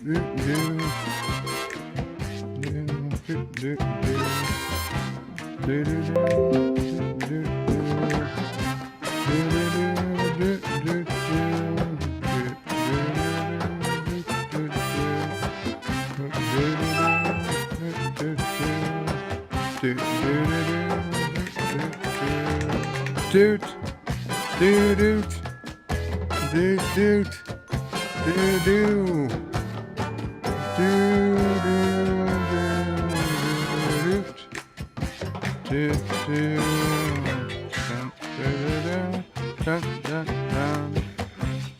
Doot, doot, doot, doot, doot, doot, doot,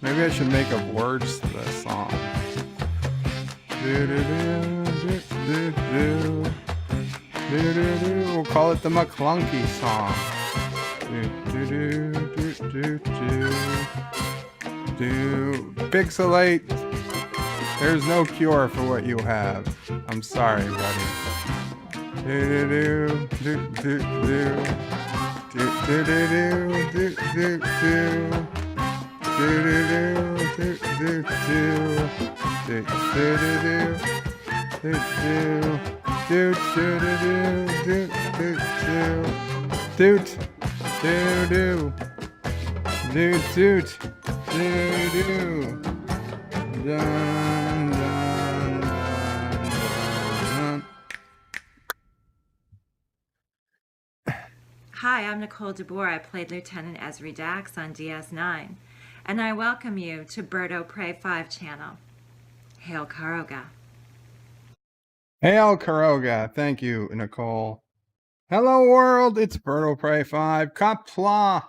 maybe I should make up words to this song. We'll call it the McClunky song. Pixelate, there's no cure for what you have. I'm sorry, buddy. Hi, I'm Nicole DeBoer. I played Lieutenant Esri Dax on DS9, and I welcome you to Birdo Prey 5 channel. Hail Karoga. Hail Karoga. Thank you, Nicole. Hello world, it's Birdo Prey 5, Qapla.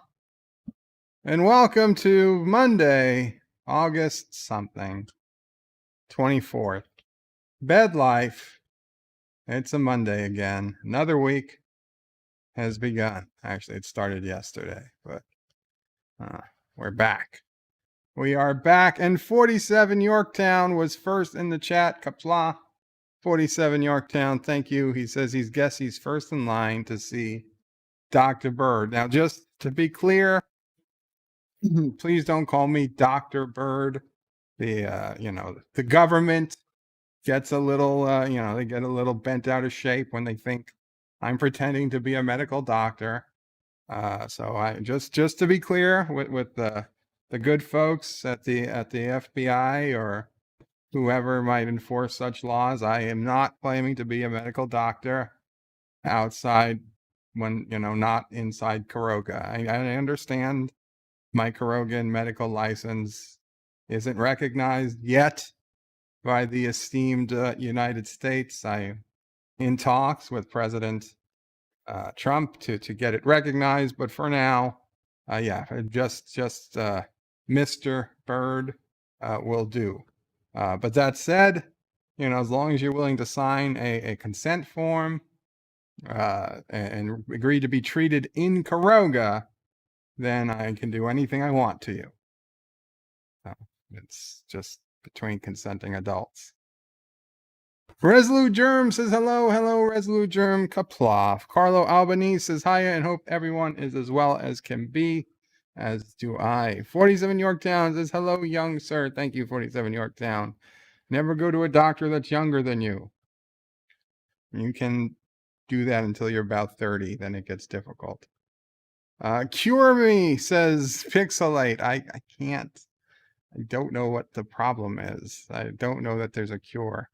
And welcome to Monday, August something, 24th. BedLife. It's a Monday again. Another week has begun. Actually, it started yesterday, but we're back. We are back, and 47 Yorktown was first in the chat. Qapla, 47 Yorktown, thank you. He says he's first in line to see Dr. Bird. Now, just to be clear, please don't call me Dr. Bird. The government gets a little, they get a little bent out of shape when they think I'm pretending to be a medical doctor. So I just to be clear with the good folks at the FBI or whoever might enforce such laws, I am not claiming to be a medical doctor outside when, not inside Karoga. I understand my Karogan medical license isn't recognized yet by the esteemed United States. I'm in talks with President Trump to get it recognized, but for now, just Mr. Bird will do. But that said, as long as you're willing to sign a consent form and agree to be treated in Karoga, then I can do anything I want to you. It's just between consenting adults. Resolute Germ says hello. Hello, Resolute Germ. Qapla. Carlo Albanese says hiya and hope everyone is as well as can be, as do I. 47 Yorktown says hello, young sir. Thank you, 47 Yorktown. Never go to a doctor that's younger than you. You can do that until you're about 30, then it gets difficult. Cure me, says Pixelate. I can't. I don't know what the problem is. I don't know that there's a cure.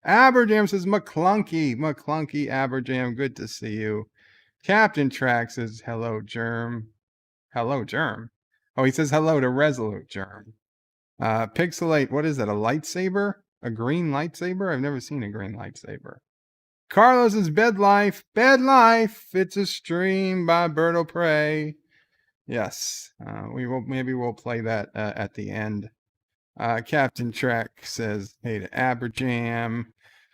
Aberjam says McClunky. McClunky Aberjam, good to see you. Captain Track says hello, Germ. Hello, Germ. Oh, he says hello to Resolute Germ. Pixelate, what is that, a lightsaber? A green lightsaber? I've never seen a green lightsaber. Carlos is BedLife. BedLife, it's a stream by Birdo Prey. Yes, maybe we'll play that at the end. Captain Trek says hey to Aberjam.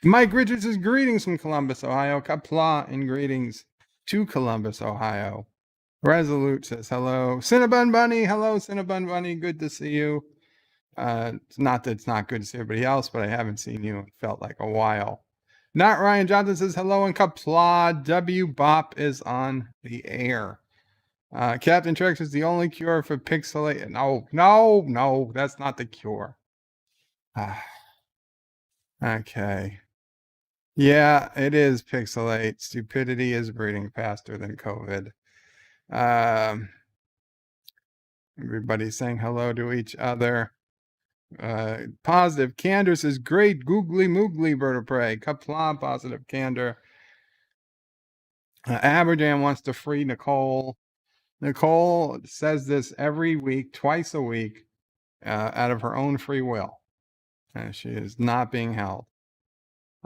Mike Richards says greetings from Columbus, Ohio. Qapla and greetings to Columbus, Ohio. Resolute says hello. Cinnabon Bunny, hello Cinnabon Bunny, good to see you. It's not that it's not good to see everybody else, but I haven't seen you in felt like a while. Not Ryan Johnson says hello and Qapla. DearBop is on the air. Captain Trex is the only cure for pixelate. No, that's not the cure. Okay. Yeah, it is Pixelate. Stupidity is breeding faster than COVID. Um, everybody's saying hello to each other. Positive Candor says, great googly moogly bird of prey. Qapla, positive Candor. Aberdam wants to free Nicole. Nicole says this every week, twice a week, out of her own free will. She is not being held.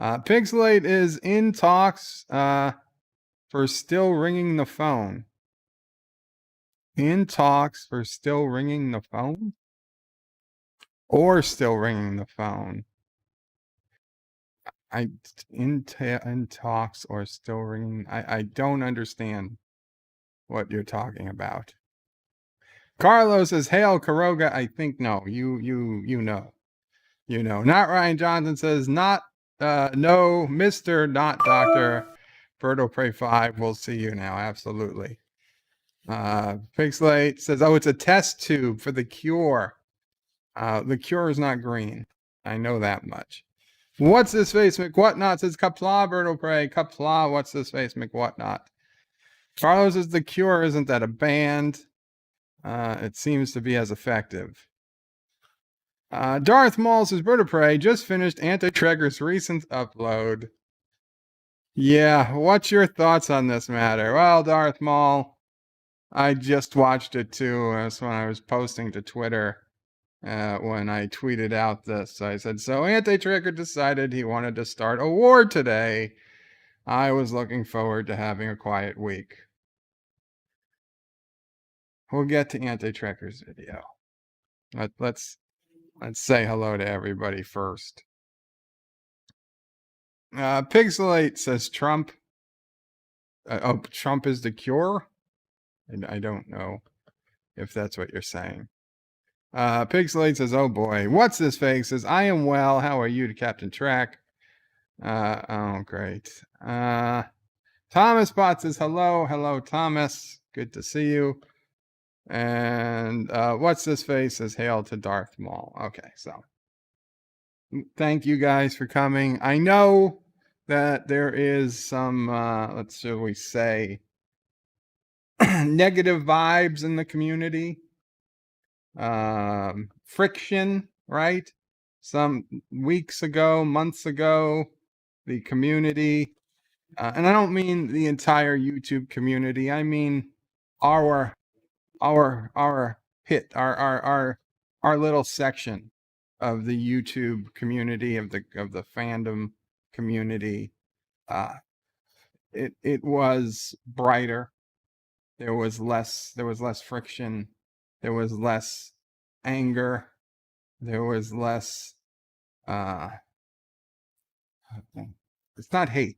Pixelate is in talks for still ringing the phone. In talks for still ringing the phone? Or still ringing the phone? In talks or still ringing? I don't understand what you're talking about. Carlos says, hail Karoga. I think no. You know. You know. Not Ryan Johnson says, not no, Mr. Not Doctor. Birdo Prey 5. We'll see you now. Absolutely. Pixelate says, oh, it's a test tube for the cure. The cure is not green. I know that much. What's this face, McWhatnot? Says Qapla, Birdo Prey. Qapla, what's this face, McWhatnot? Carlos says, the cure isn't that a band? It seems to be as effective. Darth Maul says, Bird of Prey just finished Anti-Tregger's recent upload. Yeah, what's your thoughts on this matter? Well, Darth Maul, I just watched it too. That's when I was posting to Twitter. When I tweeted out this, I said, so Anti-Trigger decided he wanted to start a war today. I was looking forward to having a quiet week. We'll get to Anti-Trigger's video. Let's say hello to everybody first. Pixelate says Trump. Trump is the cure? I don't know if that's what you're saying. Pixelate says, oh boy, what's this fake? Says, I am well. How are you, Captain Track? Oh, great. Thomas Bot says, hello. Hello, Thomas. Good to see you. And what's this face? Says, hail to Darth Maul. Okay, so thank you guys for coming. I know that there is some, shall we say, negative vibes in the community. Friction, right? Some weeks ago, months ago, the community, and I don't mean the entire YouTube community. I mean our hit, our little section of the YouTube community, of the fandom community. It was brighter. There was less friction. There was less anger. There was less, it's not hate,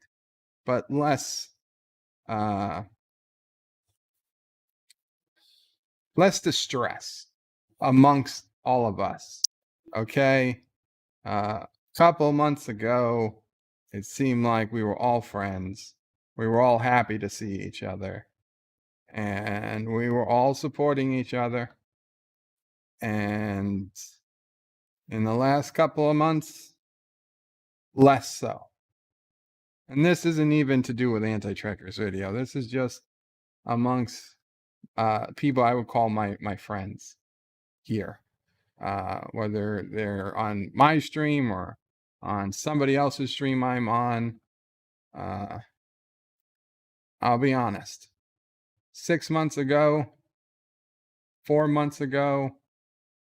but less distress amongst all of us. Okay. Couple months ago, it seemed like we were all friends. We were all happy to see each other. And we were all supporting each other. And in the last couple of months, less so. And this isn't even to do with Anti-Trekkers video. This is just amongst people I would call my friends here. Whether they're on my stream or on somebody else's stream I'm on. I'll be honest. 6 months ago, 4 months ago,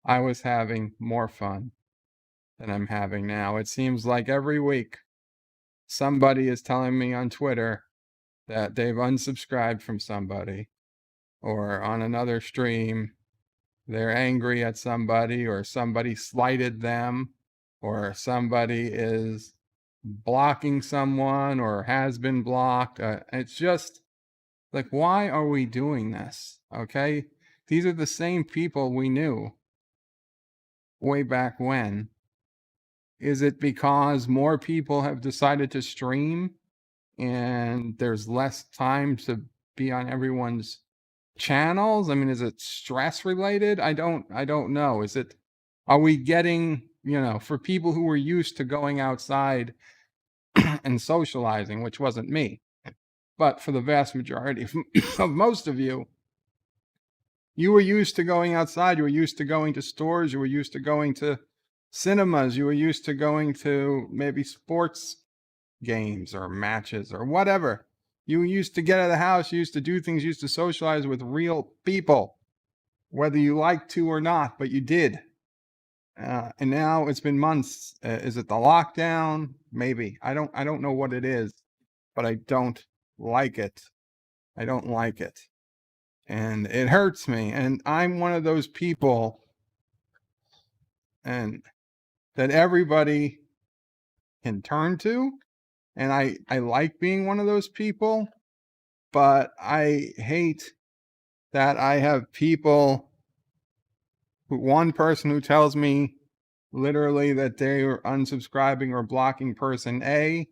I was having more fun than I'm having now. It seems like every week somebody is telling me on Twitter that they've unsubscribed from somebody, or on another stream they're angry at somebody, or somebody slighted them, or somebody is blocking someone or has been blocked. It's just like, why are we doing this? Okay, these are the same people we knew way back when. Is it because more people have decided to stream and there's less time to be on everyone's channels? I mean, is it stress related? I don't know. Are we getting for people who were used to going outside and socializing, which wasn't me. But for the vast majority of most of you, you were used to going outside. You were used to going to stores. You were used to going to cinemas. You were used to going to maybe sports games or matches or whatever. You used to get out of the house. You used to do things. You used to socialize with real people, whether you liked to or not, but you did. And now it's been months. Is it the lockdown? Maybe. I don't know what it is, but I don't like it. I don't like it. And it hurts me. And I'm one of those people and that everybody can turn to. And I like being one of those people, but I hate that I have people one person who tells me literally that they are unsubscribing or blocking person A,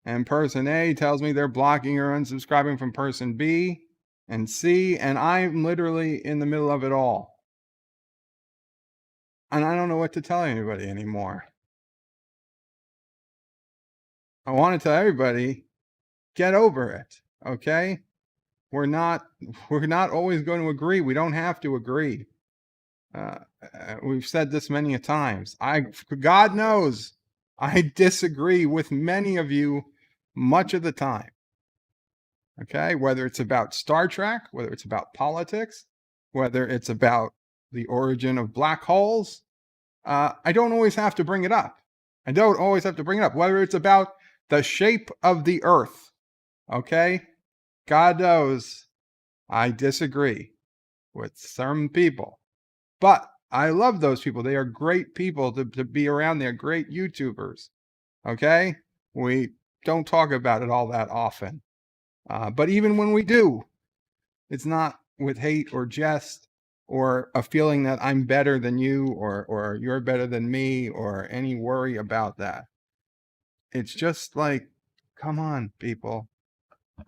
and person A tells me they're blocking or unsubscribing from person B and C, and I'm literally in the middle of it all. And I don't know what to tell anybody anymore. I want to tell everybody, get over it, okay? We're not always going to agree. We don't have to agree. We've said this many a times. God knows, I disagree with many of you much of the time. Okay, whether it's about Star Trek, whether it's about politics, whether it's about the origin of black holes, I don't always have to bring it up. I don't always have to bring it up. Whether it's about the shape of the Earth, okay, God knows I disagree with some people. But I love those people. They are great people to be around. They're great YouTubers. Okay? We don't talk about it all that often. But even when we do, it's not with hate or jest or a feeling that I'm better than you or you're better than me or any worry about that. It's just like, come on, people.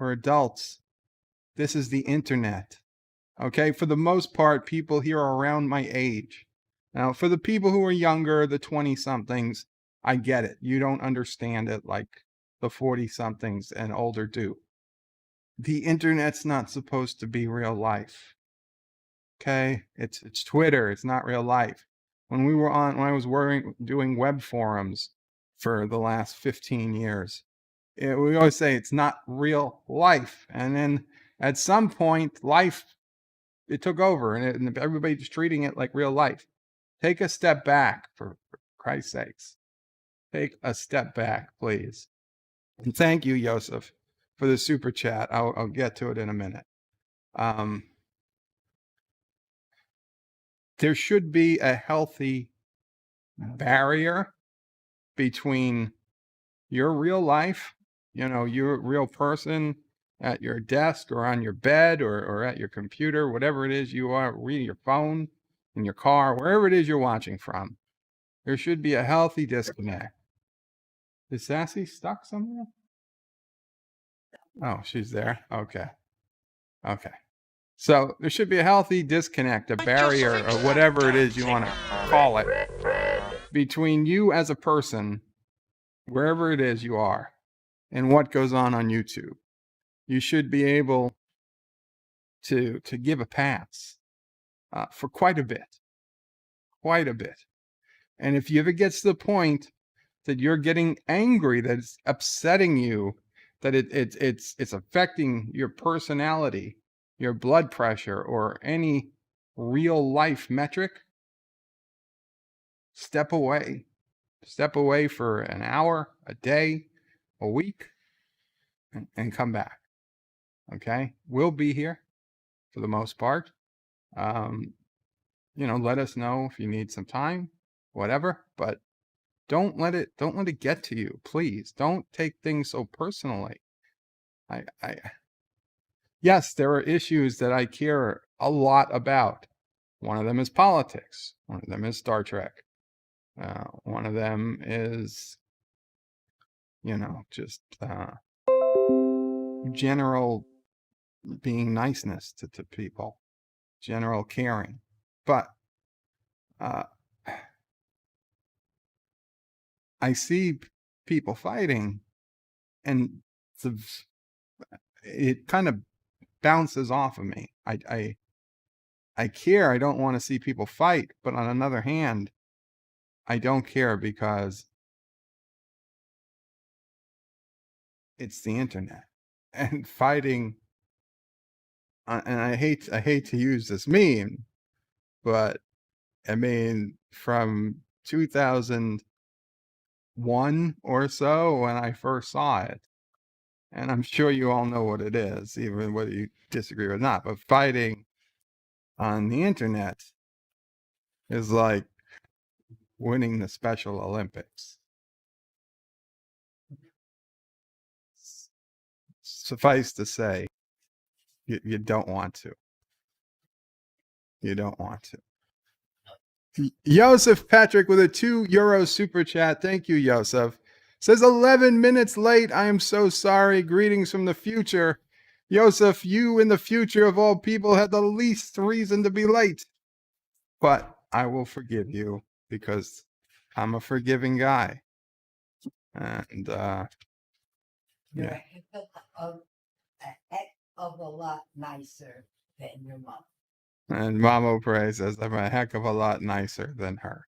We're adults. This is the internet. Okay, for the most part, people here are around my age. Now, for the people who are younger, the 20-somethings, I get it. You don't understand it like the 40-somethings and older do. The internet's not supposed to be real life. Okay, it's Twitter. It's not real life. When I was doing web forums for the last 15 years, we always say it's not real life. And then at some point, life it took over and everybody's treating it like real life. Take a step back, for Christ's sakes. Take a step back, please. And thank you, Joseph, for the super chat. I'll get to it in a minute. There should be a healthy barrier between your real life, your real person at your desk or on your bed or at your computer, whatever it is you are, reading your phone, in your car, wherever it is you're watching from. There should be a healthy disconnect. Is Sassy stuck somewhere? Oh, she's there. Okay. So there should be a healthy disconnect, a barrier, or whatever it is you want to call it, between you as a person, wherever it is you are, and what goes on YouTube. You should be able to give a pass for quite a bit. And if you ever get to the point that you're getting angry, that it's upsetting you, that it's affecting your personality, your blood pressure, or any real life metric, step away. Step away for an hour, a day, a week, and come back. Okay? We'll be here for the most part. Let us know if you need some time, whatever, but don't let it get to you, please. Don't take things so personally. Yes, there are issues that I care a lot about. One of them is politics. One of them is Star Trek. One of them is, just general being niceness to people, general caring. But I see people fighting, and it kind of bounces off of me. I care. I don't want to see people fight, but on another hand, I don't care because it's the internet and fighting. And I hate to use this meme, but I mean, from 2001 or so when I first saw it, and I'm sure you all know what it is, even whether you disagree or not, but fighting on the internet is like winning the Special Olympics. Suffice to say, you don't want to. You don't want to. Joseph Patrick with a €2 super chat. Thank you, Joseph. Says 11 minutes late. I am so sorry. Greetings from the future. Joseph, you in the future of all people had the least reason to be late. But I will forgive you because I'm a forgiving guy. And You're a heck of a lot nicer than your mom. And Mamo Pray says I'm a heck of a lot nicer than her.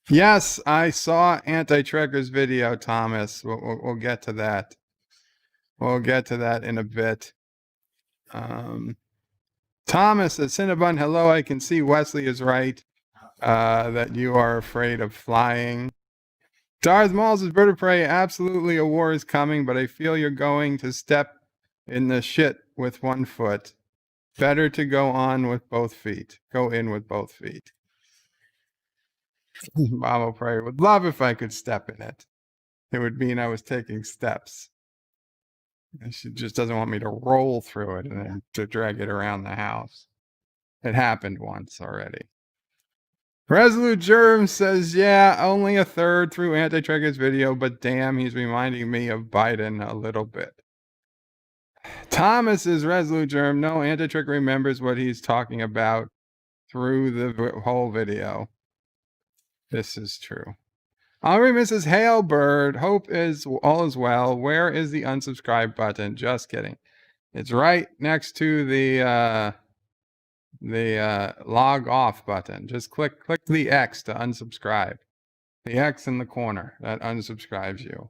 Yes, I saw Anti-Trekker's video, Thomas. We'll get to that. We'll get to that in a bit. Thomas at Cinnabon, hello. I can see Wesley is right that you are afraid of flying. Darth Maul says, Bird of Prey, absolutely a war is coming, but I feel you're going to step in the shit with one foot. Better to go on with both feet. Go in with both feet. Mama Prey would love if I could step in it. It would mean I was taking steps. And she just doesn't want me to roll through it and then to drag it around the house. It happened once already. Resolute Germ says, yeah, only a third through Anti-Trekker's video, but damn, he's reminding me of Biden a little bit. Thomas is Resolute Germ. No, Anti-Trekker remembers what he's talking about through the whole video. This is true. Henri Mrs. Hailbird, hope is all is well. Where is the unsubscribe button? Just kidding. It's right next to the log off button. Just click the X to unsubscribe. The X in the corner that unsubscribes you.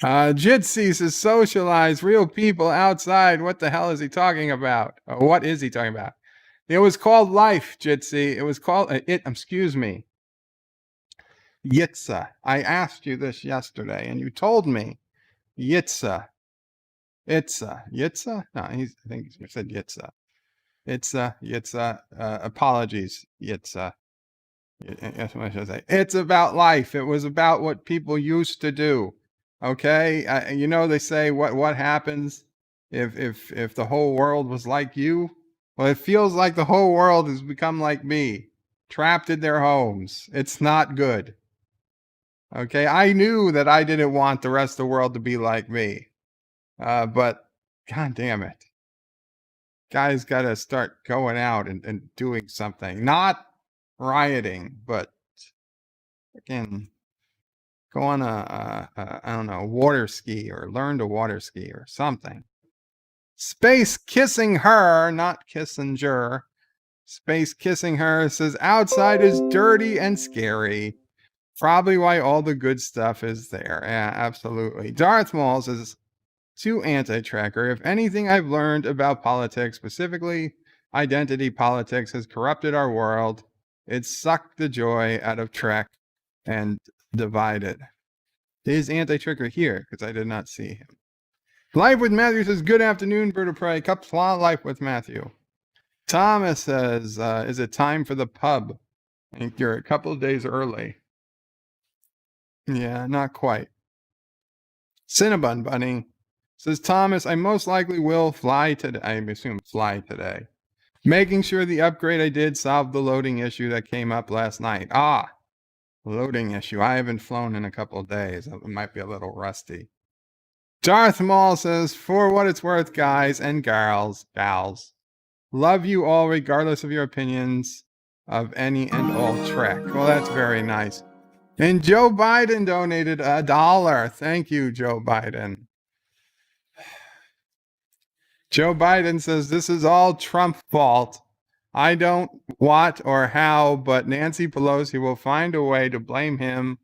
Jitsi says socialize real people outside. What the hell is he talking about? What is he talking about? It was called life, Jitsi. It was called excuse me. Yitza. I asked you this yesterday, and you told me Yitza. Itza. Yitza? No, I think he said Yitza. Yitza. Apologies, Yitza. That's what I should say. It's about life. It was about what people used to do. Okay? You know, they say what happens if the whole world was like you? Well, it feels like the whole world has become like me, trapped in their homes. It's not good. Okay, I knew that I didn't want the rest of the world to be like me. But God damn it. Guys got to start going out and doing something. Not rioting, but again, go on I don't know, water ski or learn to water ski or something. Space Kissing Her, not Kissinger. Space Kissing Her says, outside is dirty and scary. Probably why all the good stuff is there. Yeah, absolutely. Darth Maul says, to Anti-Trekker, if anything I've learned about politics, specifically identity politics, has corrupted our world, it's sucked the joy out of Trek and divided. Is Anti-Trekker here? Because I did not see him. Life with Matthew says, good afternoon, Bird of Prey. Qapla Life with Matthew. Thomas says, is it time for the pub? I think you're a couple of days early. Yeah, not quite. Cinnabon Bunny says, Thomas, I most likely will fly today. I assume fly today. Making sure the upgrade I did solved the loading issue that came up last night. Loading issue. I haven't flown in a couple of days. It might be a little rusty. Darth Maul says, for what it's worth, guys and gals, love you all regardless of your opinions of any and all Trek. Well, that's very nice. And Joe Biden donated $1. Thank you, Joe Biden. Joe Biden says, this is all Trump fault. I don't what or how, but Nancy Pelosi will find a way to blame him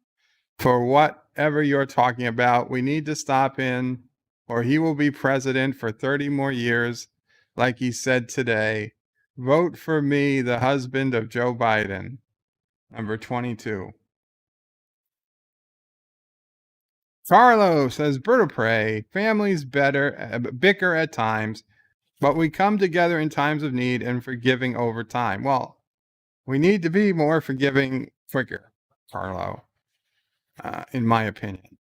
for whatever you're talking about. We need to stop him, or he will be president for 30 more years, like he said today. Vote for me, the husband of Joe Biden. Number 22. Carlo says, Bird of Prey, families bicker at times, but we come together in times of need and forgiving over time. Well, we need to be more forgiving quicker, Carlo, in my opinion.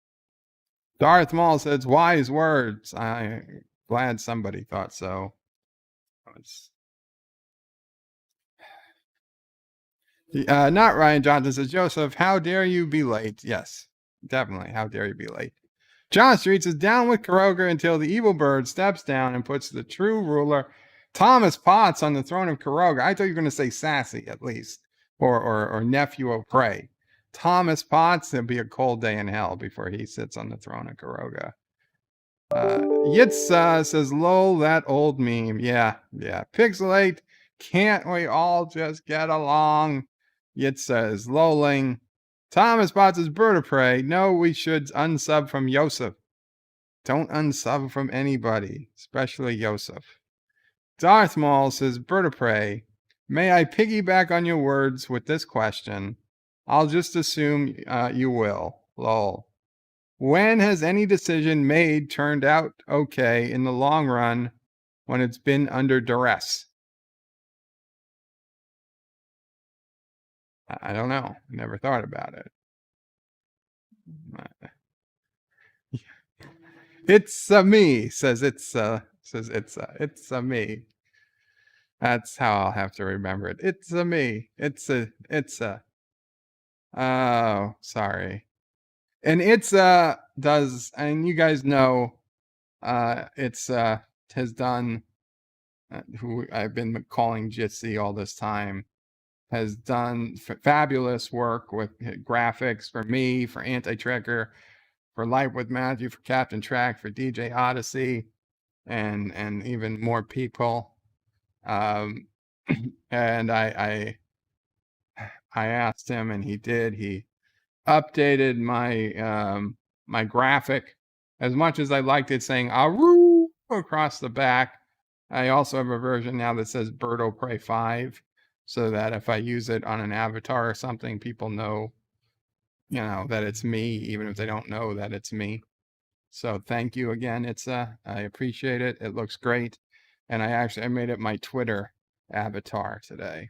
Darth Maul says, wise words. I'm glad somebody thought so. Not Ryan Johnson says, Joseph, how dare you be late? Yes, definitely. How dare you be late? John Street says, down with Kuroga until the evil bird steps down and puts the true ruler, Thomas Potts, on the throne of Kuroga. I thought you were going to say Sassy, at least, or nephew of Prey. Thomas Potts, it'll be a cold day in hell before he sits on the throne of Kuroga. Yitz says, lol, that old meme. Yeah. Pixelate, can't we all just get along? Yitz is lolling. Thomas Potts is Bird of Prey. No, we should unsub from Yosef. Don't unsub from anybody, especially Yosef. Darth Maul says, Bird of Prey, may I piggyback on your words with this question? I'll just assume you will. Lol. When has any decision made turned out okay in the long run when it's been under duress? I don't know. Never thought about it. It's me, says it's me. That's how I'll have to remember it. It's me. Oh, sorry. And does, and you guys know, has done, who I've been calling Jitsi all this time, has done fabulous work with graphics for me, for Anti-Trekker, for Life with Matthew, for Captain Track, for DJ Odyssey, and even more people. And I asked him, and he did. He updated my graphic. As much as I liked it saying "Aru" across the back, I also have a version now that says Birdo Prey 5, so that if I use it on an avatar or something, people know, that it's me, even if they don't know that it's me. So thank you again, I appreciate it. It looks great. And I made it my Twitter avatar today.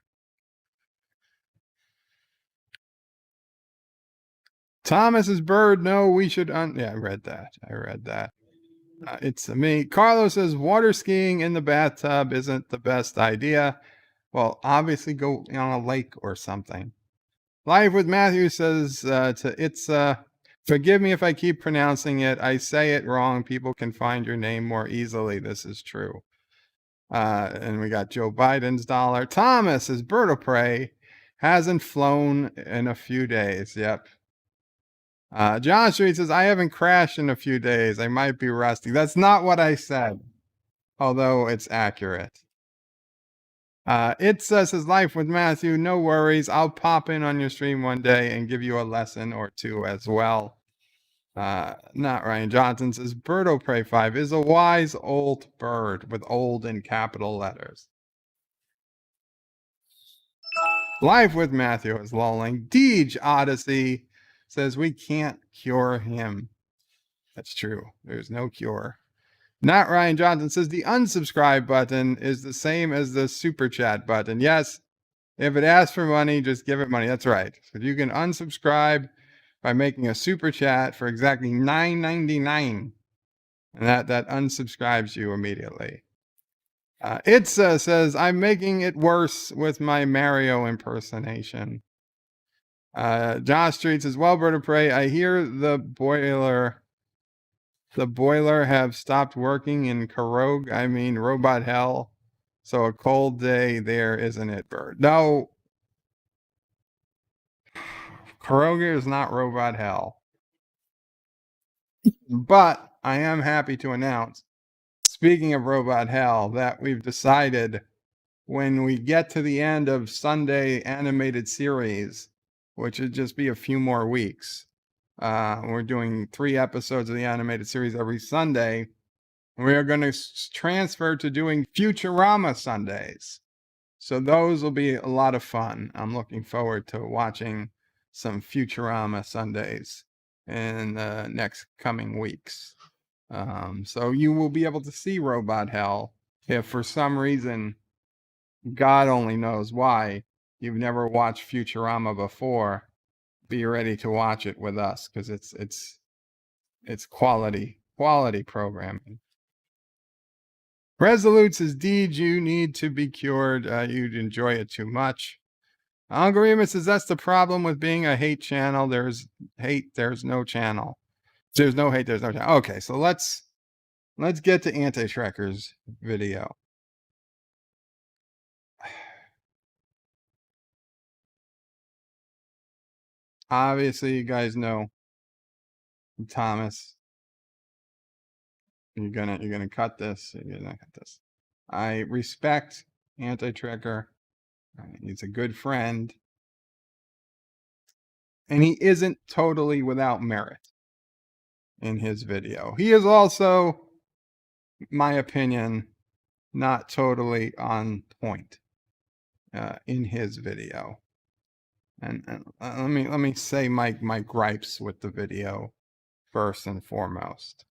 Thomas's bird. No, we should. Yeah, I read that. It's me. Carlos says water skiing in the bathtub isn't the best idea. Well, obviously go on a lake or something. Live with Matthew says forgive me if I keep pronouncing it. I say it wrong. People can find your name more easily. This is true. And we got Joe Biden's dollar. Thomas is Bird of Prey. Hasn't flown in a few days. Yep. John Street says, I haven't crashed in a few days. I might be rusty. That's not what I said, although it's accurate. It says Life with Matthew. No worries. I'll pop in on your stream one day and give you a lesson or two as well. Not Ryan Johnson says, Birdo Prey 5 is a wise old bird with old in capital letters. Life with Matthew is lolling. Deej Odyssey says we can't cure him. That's true. There's no cure. Not Ryan Johnson says the unsubscribe button is the same as the super chat button. Yes, if it asks for money, just give it money. That's right. So you can unsubscribe by making a super chat for exactly $9.99, and that unsubscribes you immediately. It says I'm making it worse with my Mario impersonation. Josh Street says, well, Bird of Prey, I hear the boiler the boiler have stopped working in robot hell. So a cold day there, isn't it, Bird? No, Karoga is not robot hell. But I am happy to announce, speaking of robot hell, that we've decided when we get to the end of Sunday animated series, which would just be a few more weeks, we're doing 3 episodes of the animated series every Sunday. We are going to transfer to doing Futurama Sundays. So those will be a lot of fun. I'm looking forward to watching some Futurama Sundays in the next coming weeks. So you will be able to see Robot Hell if for some reason, God only knows why, you've never watched Futurama before. Be ready to watch it with us because it's quality programming. Resolute says, Deed, you need to be cured. You'd enjoy it too much. Algorithm says that's the problem with being a hate channel. There's hate, there's no channel. There's no hate, there's no channel. Okay, so let's get to Anti-Trekker's video. Obviously, you guys know Thomas. You're gonna cut this. You're gonna cut this. I respect Anti-Trekker. He's a good friend. And he isn't totally without merit in his video. He is also, my opinion, not totally on point in his video. And let me say my gripes with the video first and foremost.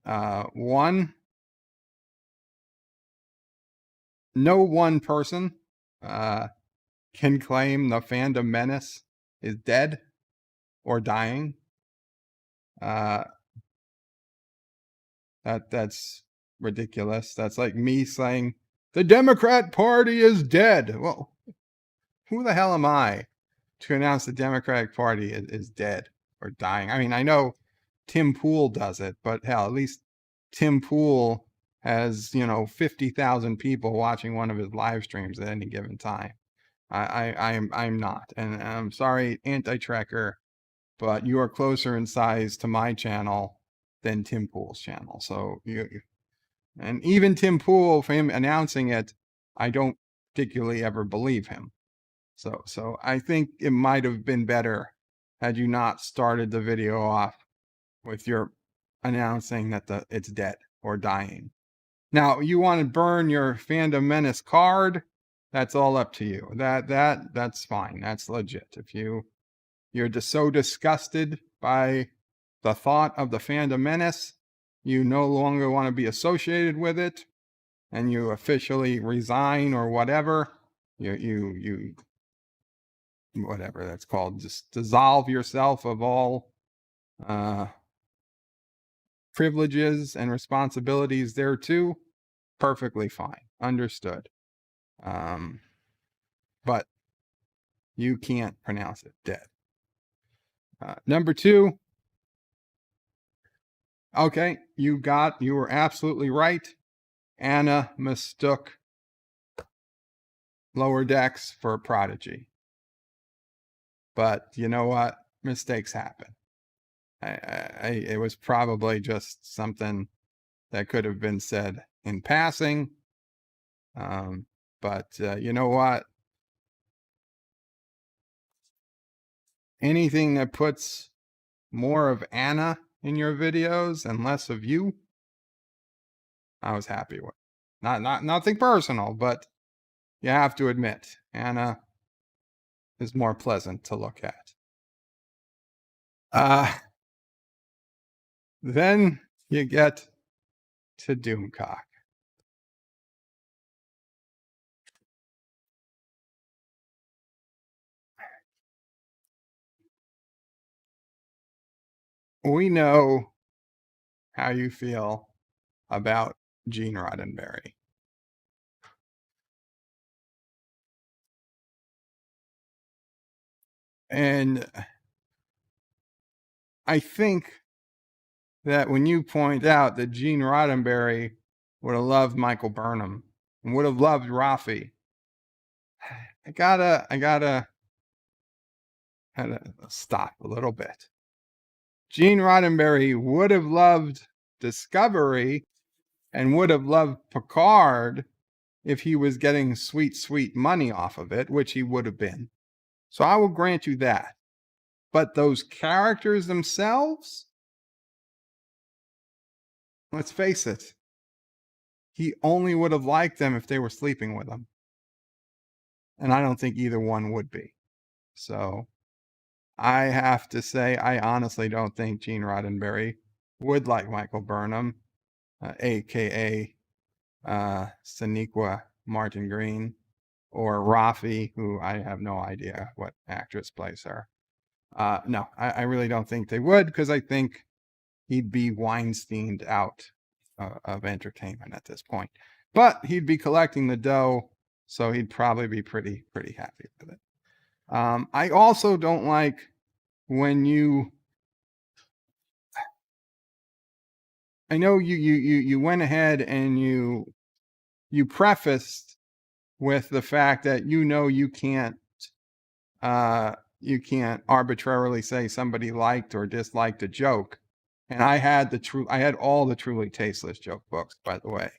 One, no one person can claim the fandom menace is dead or dying. That's ridiculous. That's like me saying the Democrat Party is dead. Well, who the hell am I to announce the Democratic Party is dead or dying? I mean, I know Tim Pool does it, but hell, at least Tim Pool has 50,000 people watching one of his live streams at any given time. I'm not, and I'm sorry, Anti-Trekker, but you are closer in size to my channel than Tim Pool's channel. So and even Tim Pool, for him announcing it, I don't particularly ever believe him. So I think it might have been better had you not started the video off with your announcing that it's dead or dying. Now, you want to burn your fandom menace card, that's all up to you. That's fine. That's legit. If you're just so disgusted by the thought of the fandom menace, you no longer want to be associated with it, and you officially resign or whatever, you whatever that's called, just dissolve yourself of all privileges and responsibilities there too, perfectly fine, understood. But you can't pronounce it dead. Number 2, okay, you were absolutely right. Anna mistook Lower Decks for Prodigy. But you know what? Mistakes happen. It was probably just something that could have been said in passing. But you know what? Anything that puts more of Anna in your videos and less of you, I was happy with. Nothing personal, but you have to admit, Anna is more pleasant to look at. Then you get to Doomcock. We know how you feel about Gene Roddenberry. And I think that when you point out that Gene Roddenberry would have loved Michael Burnham and would have loved Rafi, I gotta stop a little bit. Gene Roddenberry would have loved Discovery and would have loved Picard if he was getting sweet, sweet money off of it, which he would have been. So I will grant you that. But those characters themselves, let's face it, he only would have liked them if they were sleeping with him. And I don't think either one would be. So I have to say, I honestly don't think Gene Roddenberry would like Michael Burnham, aka Sonequa Martin Green, or Rafi, who I have no idea what actress plays her. No, I really don't think they would, because I think he'd be Weinsteined out of entertainment at this point. But he'd be collecting the dough, so he'd probably be pretty happy with it. I also don't like when I know you went ahead and you prefaced with the fact that you can't arbitrarily say somebody liked or disliked a joke. And I had all the Truly Tasteless joke books, by the way.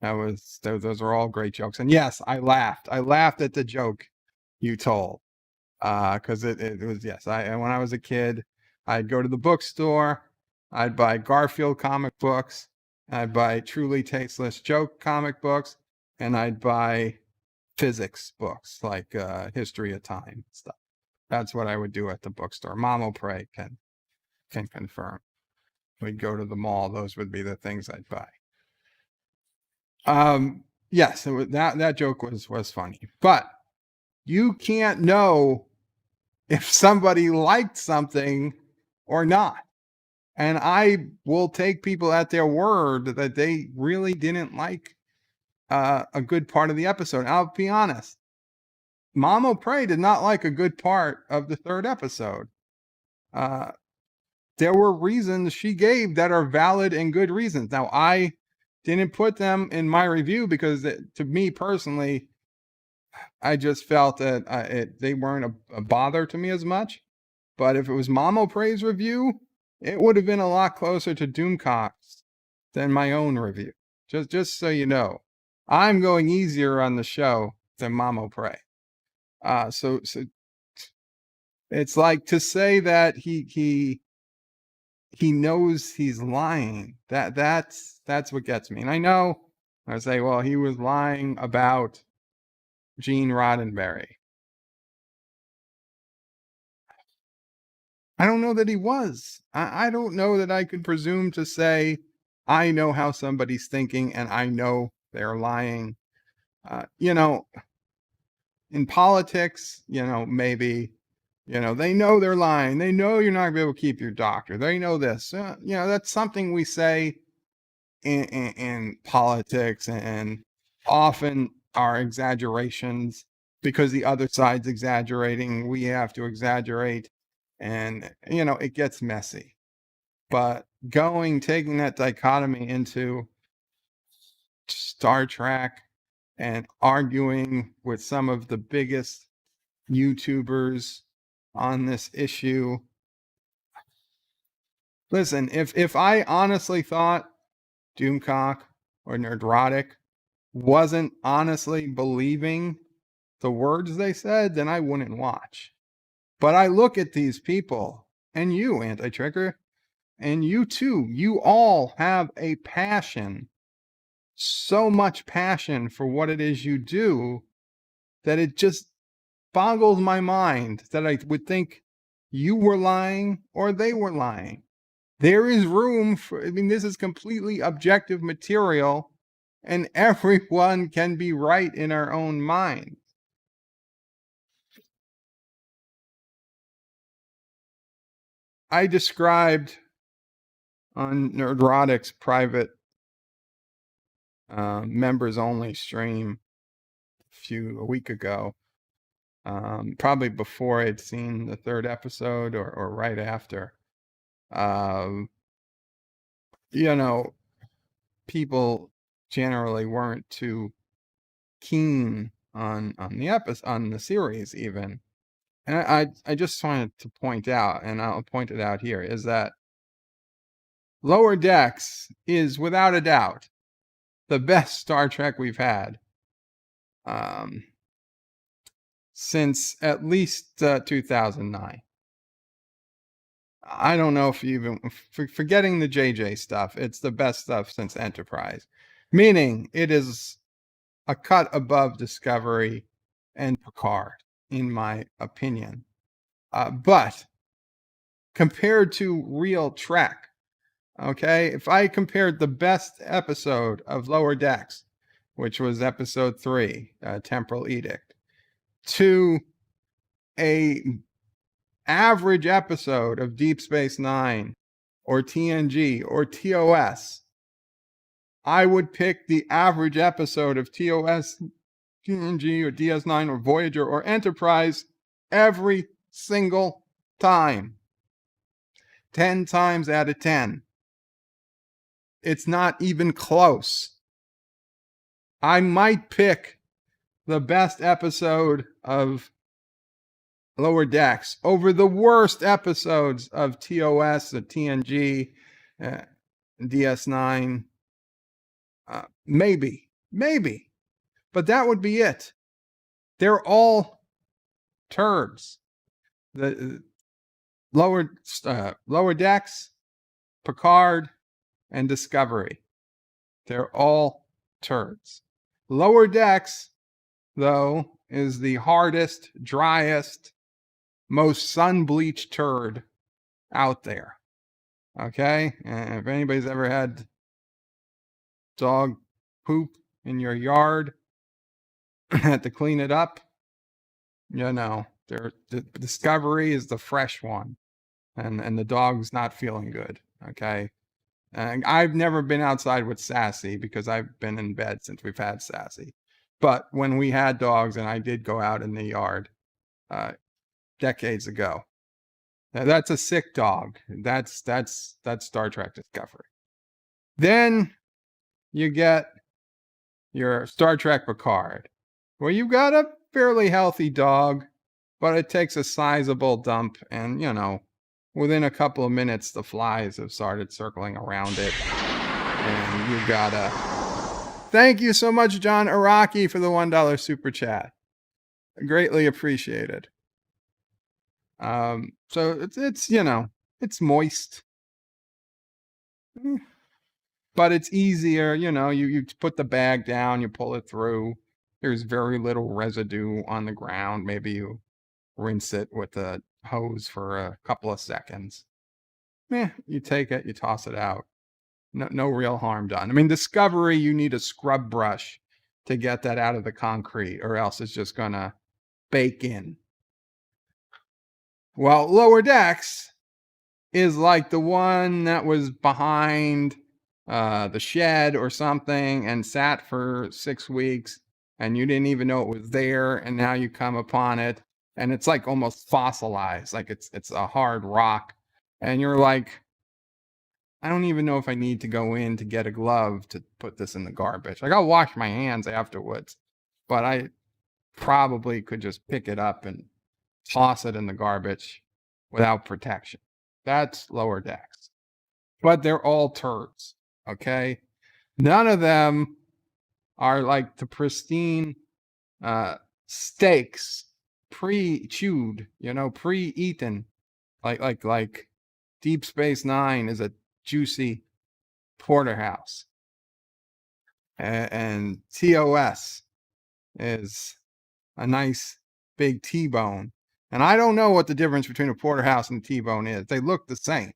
Those are all great jokes. And yes, I laughed at the joke you told. Because it was, yes, when I was a kid, I'd go to the bookstore, I'd buy Garfield comic books, I'd buy Truly Tasteless joke comic books, and I'd buy physics books like History of Time stuff. That's what I would do at the bookstore. Mom Pray can confirm. We'd go to the mall. Those would be the things I'd buy. Yes, that joke was funny, but you can't know if somebody liked something or not. And I will take people at their word that they really didn't like a good part of the episode. I'll be honest. Mama Prey did not like a good part of the third episode. There were reasons she gave that are valid and good reasons. Now, I didn't put them in my review because to me personally, I just felt that they weren't a bother to me as much. But if it was Mama Prey's review, it would have been a lot closer to Doomcock's than my own review. Just so you know, I'm going easier on the show than Mama Prey. So it's like to say that he knows he's lying. That's what gets me. And I know I say, well, he was lying about Gene Roddenberry. I don't know that he was. I don't know that I could presume to say I know how somebody's thinking and I know they're lying. In politics, maybe, they know they're lying. They know you're not going to be able to keep your doctor. They know this. That's something we say in politics, and often are exaggerations because the other side's exaggerating. We have to exaggerate. And, it gets messy. But taking that dichotomy into Star Trek and arguing with some of the biggest YouTubers on this issue. Listen, if I honestly thought Doomcock or Nerdrotic wasn't honestly believing the words they said, then I wouldn't watch. But I look at these people, and you, Anti-Trigger, and you too, you all have a passion, so much passion for what it is you do, that it just boggles my mind that I would think you were lying or they were lying. There is room for, this is completely objective material, and everyone can be right in our own mind. I described on Nerdrotic's private members only stream a week ago, probably before I'd seen the third episode or right after. you know, people generally weren't too keen on the episode, on the series even. And I just wanted to point out, and I'll point it out here, is that Lower Decks is without a doubt the best Star Trek we've had um, since at least 2009. I don't know if you even, forgetting the JJ stuff, it's the best stuff since Enterprise. Meaning it is a cut above Discovery and Picard, in my opinion. But compared to real Trek, okay, if I compared the best episode of Lower Decks, which was episode 3, Temporal Edict, to a average episode of Deep Space Nine or TNG or TOS, I would pick the average episode of TOS, TNG, or DS9 or Voyager or Enterprise every single time. 10 times out of 10. It's not even close. I might pick the best episode of Lower Decks over the worst episodes of TOS, TNG, DS9. Maybe. But that would be it. They're all turds. The Lower Decks, Picard, and Discovery. They're all turds. Lower Decks, though, is the hardest, driest, most sun-bleached turd out there. Okay? And if anybody's ever had dog poop in your yard, had to clean it up, the Discovery is the fresh one. And the dog's not feeling good. Okay? And I've never been outside with Sassy because I've been in bed since we've had Sassy. But when we had dogs and I did go out in the yard decades ago, that's a sick dog. That's Star Trek Discovery. Then you get your Star Trek Picard, where you got a fairly healthy dog, but it takes a sizable dump, and within a couple of minutes, the flies have started circling around it. And you gotta... Thank you so much, John Araki, for the $1 super chat. Greatly appreciated. So it's moist. But it's easier, you put the bag down, you pull it through. There's very little residue on the ground. Maybe you rinse it with a hose for a couple of seconds. You take it, you toss it out. No real harm done. I mean, Discovery, you need a scrub brush to get that out of the concrete, or else it's just gonna bake in. Well, Lower Decks is like the one that was behind the shed or something and sat for 6 weeks, and you didn't even know it was there, and now you come upon it, and it's like almost fossilized, like it's a hard rock, and you're like, I don't even know if I need to go in to get a glove to put this in the garbage. Like, I'll wash my hands afterwards, but I probably could just pick it up and toss it in the garbage without protection. That's Lower Decks. But they're all turds, okay? None of them are like the pristine steaks, pre-chewed, pre-eaten. Like Deep Space Nine is a juicy porterhouse. And TOS is a nice big T-bone. And I don't know what the difference between a porterhouse and a T-bone is. They look the same,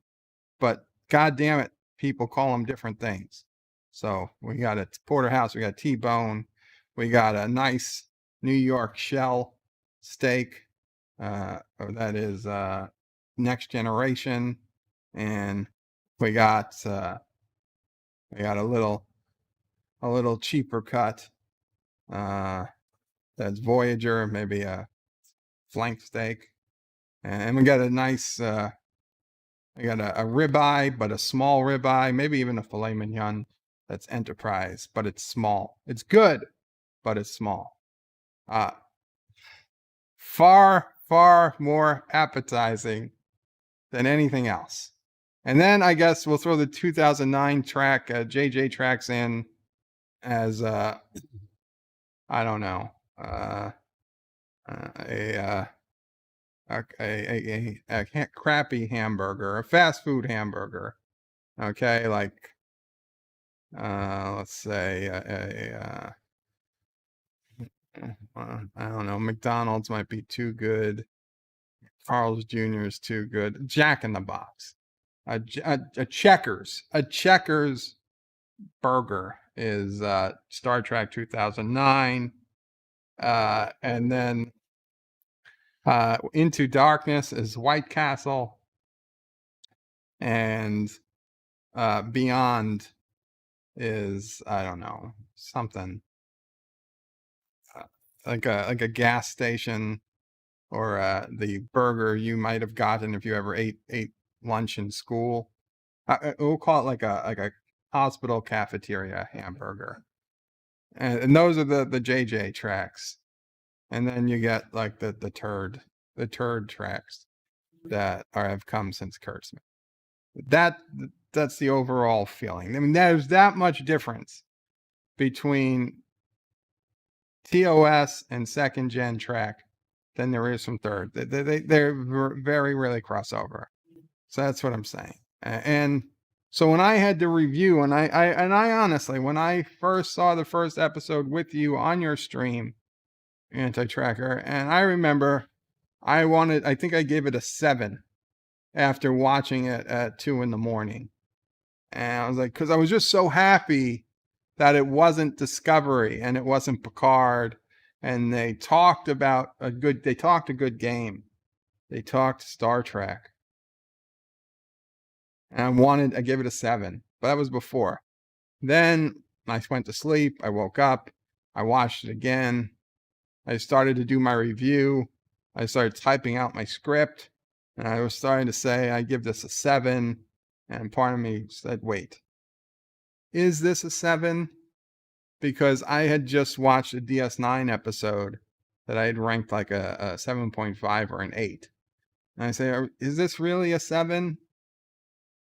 but God damn it, people call them different things. So we got a porterhouse, we got a T-bone, we got a nice New York shell steak, that is Next Generation, and we got a little cheaper cut. That's Voyager, maybe a flank steak, and we got a nice I got a ribeye, but a small ribeye, maybe even a filet mignon that's enterprise, but it's small. It's good, but it's small. Far, far more appetizing than anything else. And then I guess we'll throw the 2009 track, JJ tracks in as, I don't know, a crappy hamburger, a fast food hamburger. Okay, like let's say I don't know, McDonald's might be too good. Carl's Jr. is too good. Jack in the Box, a Checkers burger is Star Trek 2009, and then Into Darkness is White Castle, and Beyond is, I don't know, something like a gas station, or the burger you might have gotten if you ever ate lunch in school. We'll call it like a hospital cafeteria hamburger, and those are the JJ tracks. And then you get like the turd tracks that have come since Kurtzman. That's the overall feeling. I mean, there's that much difference between TOS and second gen track than there is from third. They're very rarely crossover. So that's what I'm saying. And so when I had to review, and I honestly, when I first saw the first episode with you on your stream, Anti-Tracker, and I remember I think I gave it a 7 after watching it at 2 a.m. And I was like, because I was just so happy that it wasn't Discovery and it wasn't Picard, and they talked a good game. They talked Star Trek. And I gave it a 7, but that was before. Then I went to sleep. I woke up. I watched it again. I started to do my review. I started typing out my script, and I was starting to say, I give this a 7. And part of me said, wait, is this a 7? Because I had just watched a DS9 episode that I had ranked like a 7.5 or an 8. And I say, is this really a 7?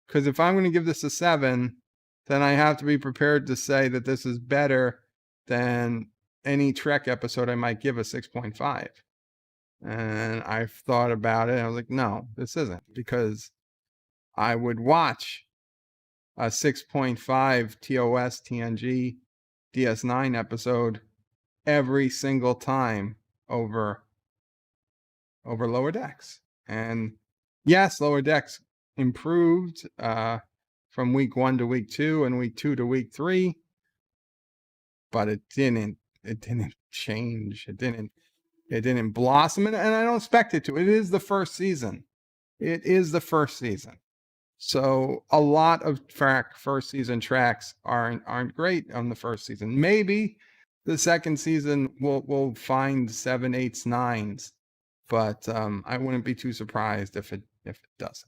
Because if I'm going to give this a 7, then I have to be prepared to say that this is better than any Trek episode I might give a 6.5. And I thought about it, and I was like, no, this isn't, because I would watch a 6.5 TOS TNG DS9 episode every single time over Lower Decks. And yes, Lower Decks improved from week 1 to week 2 and week 2 to week 3, but it didn't change. It didn't blossom, and I don't expect it to. It is the first season. So a lot of first season tracks aren't great on the first season. Maybe the second season will find 7, 8s, 9s, but I wouldn't be too surprised if it doesn't.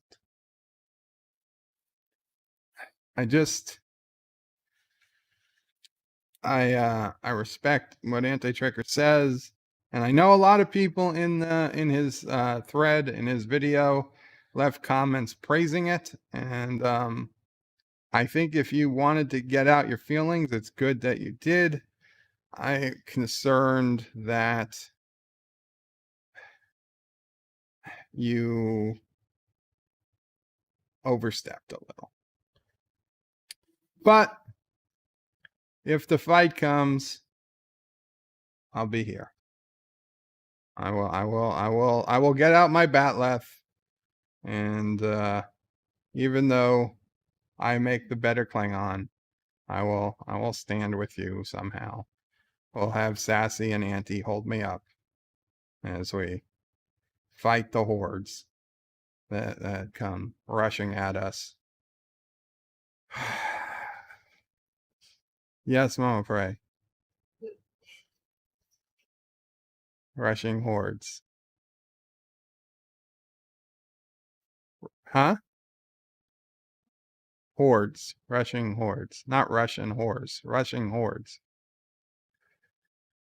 I respect what Anti-Tracker says, and I know a lot of people in his thread, in his video, left comments praising it, and I think if you wanted to get out your feelings, it's good that you did. I'm concerned that you overstepped a little. But if the fight comes, I'll be here. I will get out my BedLife, and even though I make the better Klingon, I will stand with you somehow. We'll have Sassy and Auntie hold me up as we fight the hordes that come rushing at us. Yes, Mama Pray. Rushing hordes. Huh? hordes, rushing hordes, not Russian whores, rushing hordes.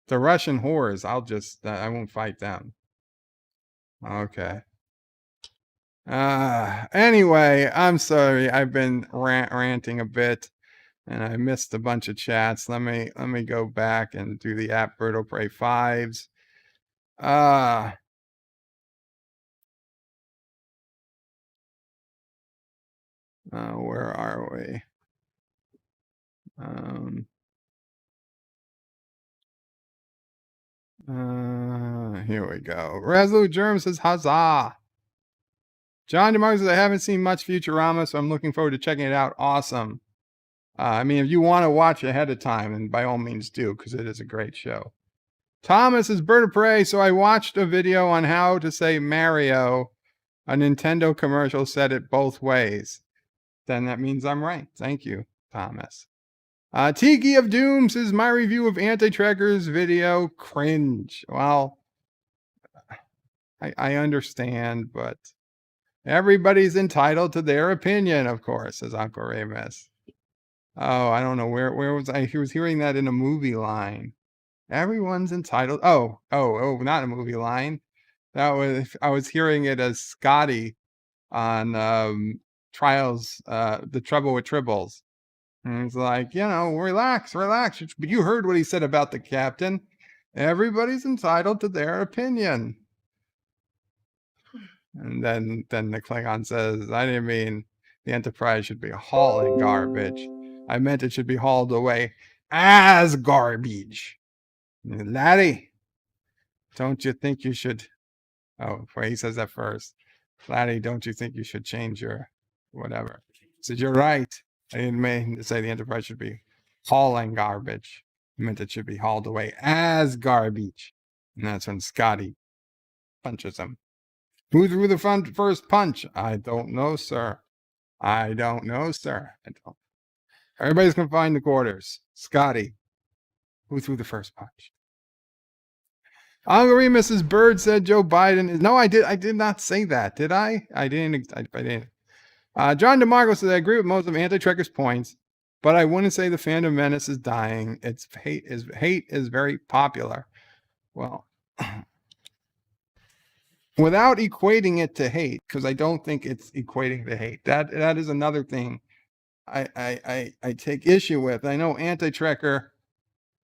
The Russian whores, I won't fight them. Okay. Anyway, I'm sorry. I've been ranting a bit, and I missed a bunch of chats. Let me go back and do the app Birdo Prey 5s. Where are we? Here we go. Resolute Germ says, huzzah. John DeMarco says, I haven't seen much Futurama, so I'm looking forward to checking it out. Awesome. I mean, if you want to watch ahead of time, then by all means do, because it is a great show. Thomas is Bird of Prey, so I watched a video on how to say Mario. A Nintendo commercial said it both ways. Then that means I'm right. Thank you, Thomas. Tiki of Doom says, my review of Anti-Trekker's video, cringe. Well, I understand, but everybody's entitled to their opinion, of course, says Uncle Remus. Oh, I don't know. Where was I? He was hearing that in a movie line. Everyone's entitled. Oh, not a movie line. I was hearing it as Scotty on Trials, The Trouble with Tribbles. And it's like, relax. But you heard what he said about the captain. Everybody's entitled to their opinion. And then the Klingon says, I didn't mean the Enterprise should be hauling garbage. I meant it should be hauled away as garbage. Laddie, don't you think you should... Oh, he says that first. Laddie, don't you think you should change your whatever? He said, you're right. I didn't mean to say the Enterprise should be hauling garbage. I meant it should be hauled away as garbage. And that's when Scotty punches him. Who threw the first punch? I don't know, sir. I don't. Everybody's confined to quarters. Scotty, who threw the first punch? Uncle Remus's Bird said Joe Biden is... No, I did not say that, did I? I didn't. John DeMarco says, I agree with most of Anti-Trekker's points, but I wouldn't say the fandom menace is dying. Its hate is very popular. Well, without equating it to hate, because I don't think it's equating to hate. That is another thing I take issue with. I know Anti-Trekker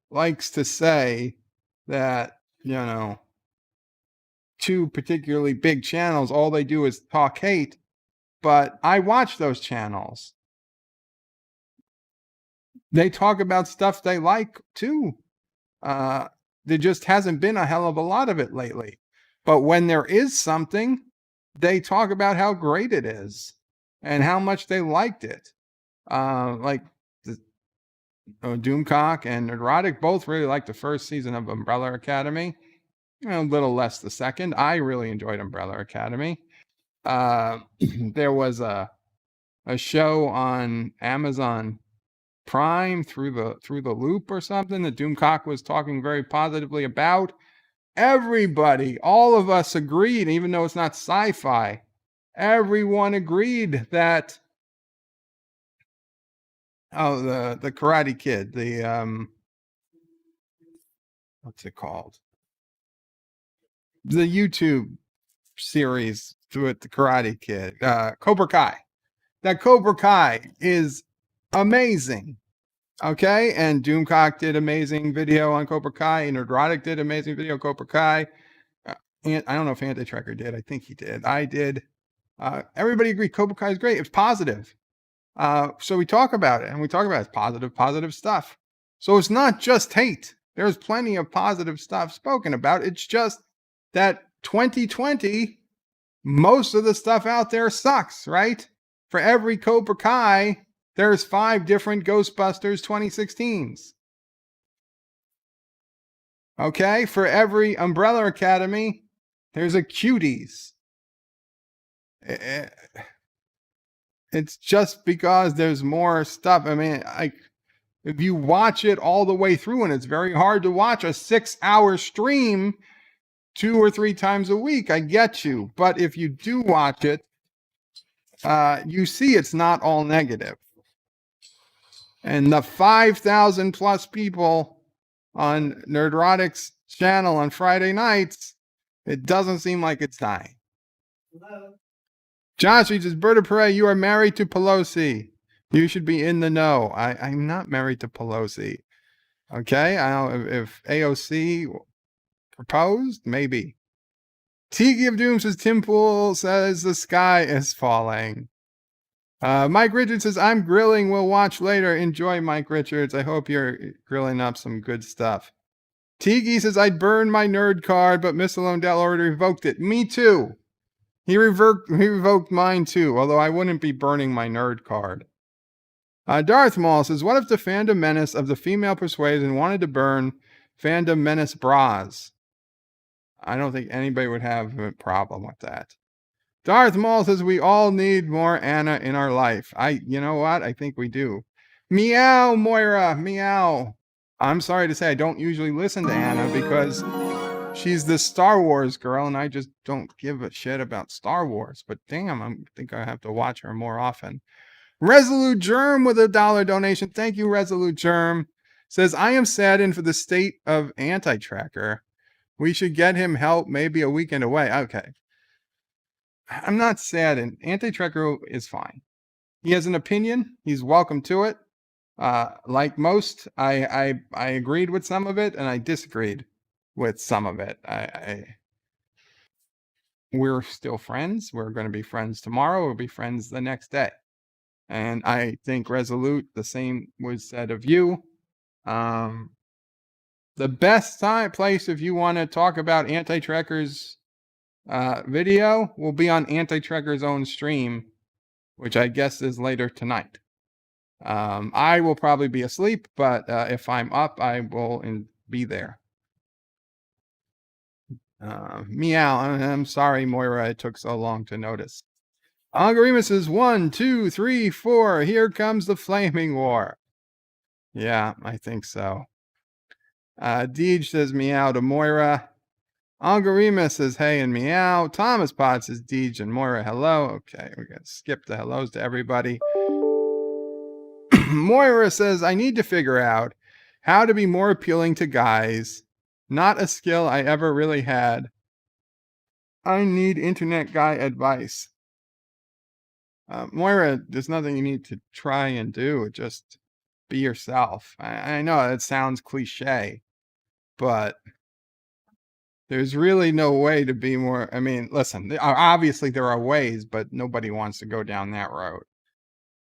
likes to say that, two particularly big channels, all they do is talk hate, but I watch those channels. They talk about stuff they like too. There just hasn't been a hell of a lot of it lately. But when there is something, they talk about how great it is and how much they liked it. Like Doomcock and Erotic both really liked the first season of Umbrella Academy. A little less the second. I really enjoyed Umbrella Academy. There was a show on Amazon Prime, Through the Loop or something, that Doomcock was talking very positively about. Everybody, all of us agreed, even though it's not sci-fi, everyone agreed that the Karate Kid, the what's it called? The YouTube series with the Karate Kid, Cobra Kai. That Cobra Kai is amazing. Okay, and Doomcock did amazing video on Cobra Kai, and Erotic did amazing video on Cobra Kai. And I don't know if Anti-Trekker did. I think he did. I did. Everybody agreed Cobra Kai is great. It's positive. So we talk about it, and we talk about it, positive stuff. So it's not just hate. There's plenty of positive stuff spoken about. It's just that 2020, most of the stuff out there sucks, right? For every Cobra Kai, there's 5 different Ghostbusters 2016s. Okay, for every Umbrella Academy, there's a Cuties. It's just because there's more stuff. I mean, if you watch it all the way through, and it's very hard to watch a 6-hour stream 2 or 3 times a week, I get you. But if you do watch it, you see it's not all negative. And the 5,000 plus people on Nerdrotic's channel on Friday nights, it doesn't seem like it's dying. Hello. Josh says, Berta Pere, you are married to Pelosi. You should be in the know. I'm not married to Pelosi. Okay, I don't, if AOC proposed, maybe. Tiki of Doom says, Tim Pool says the sky is falling. Mike Richards says, I'm grilling. We'll watch later. Enjoy, Mike Richards. I hope you're grilling up some good stuff. Tiki says, I'd burn my nerd card, but Miss Alondel already revoked it. Me too. He revoked mine too, although I wouldn't be burning my nerd card. Darth Maul says, what if the fandom menace of the female persuasion wanted to burn fandom menace bras? I don't think anybody would have a problem with that. Darth Maul says, we all need more Anna in our life. You know what? I think we do. Meow, Moira, meow. I'm sorry to say I don't usually listen to Anna because she's the Star Wars girl and I just don't give a shit about Star Wars. But damn, I think I have to watch her more often. Resolute Germ with a $1 donation. Thank you, Resolute Germ. Says, I am saddened for the state of Anti-Tracker. We should get him help maybe a weekend away. Okay. I'm not saddened. Anti-Tracker is fine. He has an opinion. He's welcome to it. Like most, I agreed with some of it and I disagreed with some of it. We're still friends. We're going to be friends tomorrow. We'll be friends the next day. And I think Resolute, the same was said of you. The best place if you want to talk about Anti-Tracker's video will be on Anti-Tracker's own stream, which I guess is later tonight. I will probably be asleep, but if I'm up, I will be there. Meow. I'm sorry, Moira. It took so long to notice. Algorithmus says 1, 2, 3, 4. Here comes the flaming war. Yeah, I think so. Deej says meow to Moira. Algorithmus says hey and meow. Thomas Potts says Deej and Moira hello. Okay, we're going to skip the hellos to everybody. Moira says, I need to figure out how to be more appealing to guys. Not a skill I ever really had. I need internet guy advice. Moira, there's nothing you need to try and do. Just be yourself. I know it sounds cliche, but there's really no way to be more. I mean, listen, obviously there are ways, but nobody wants to go down that road.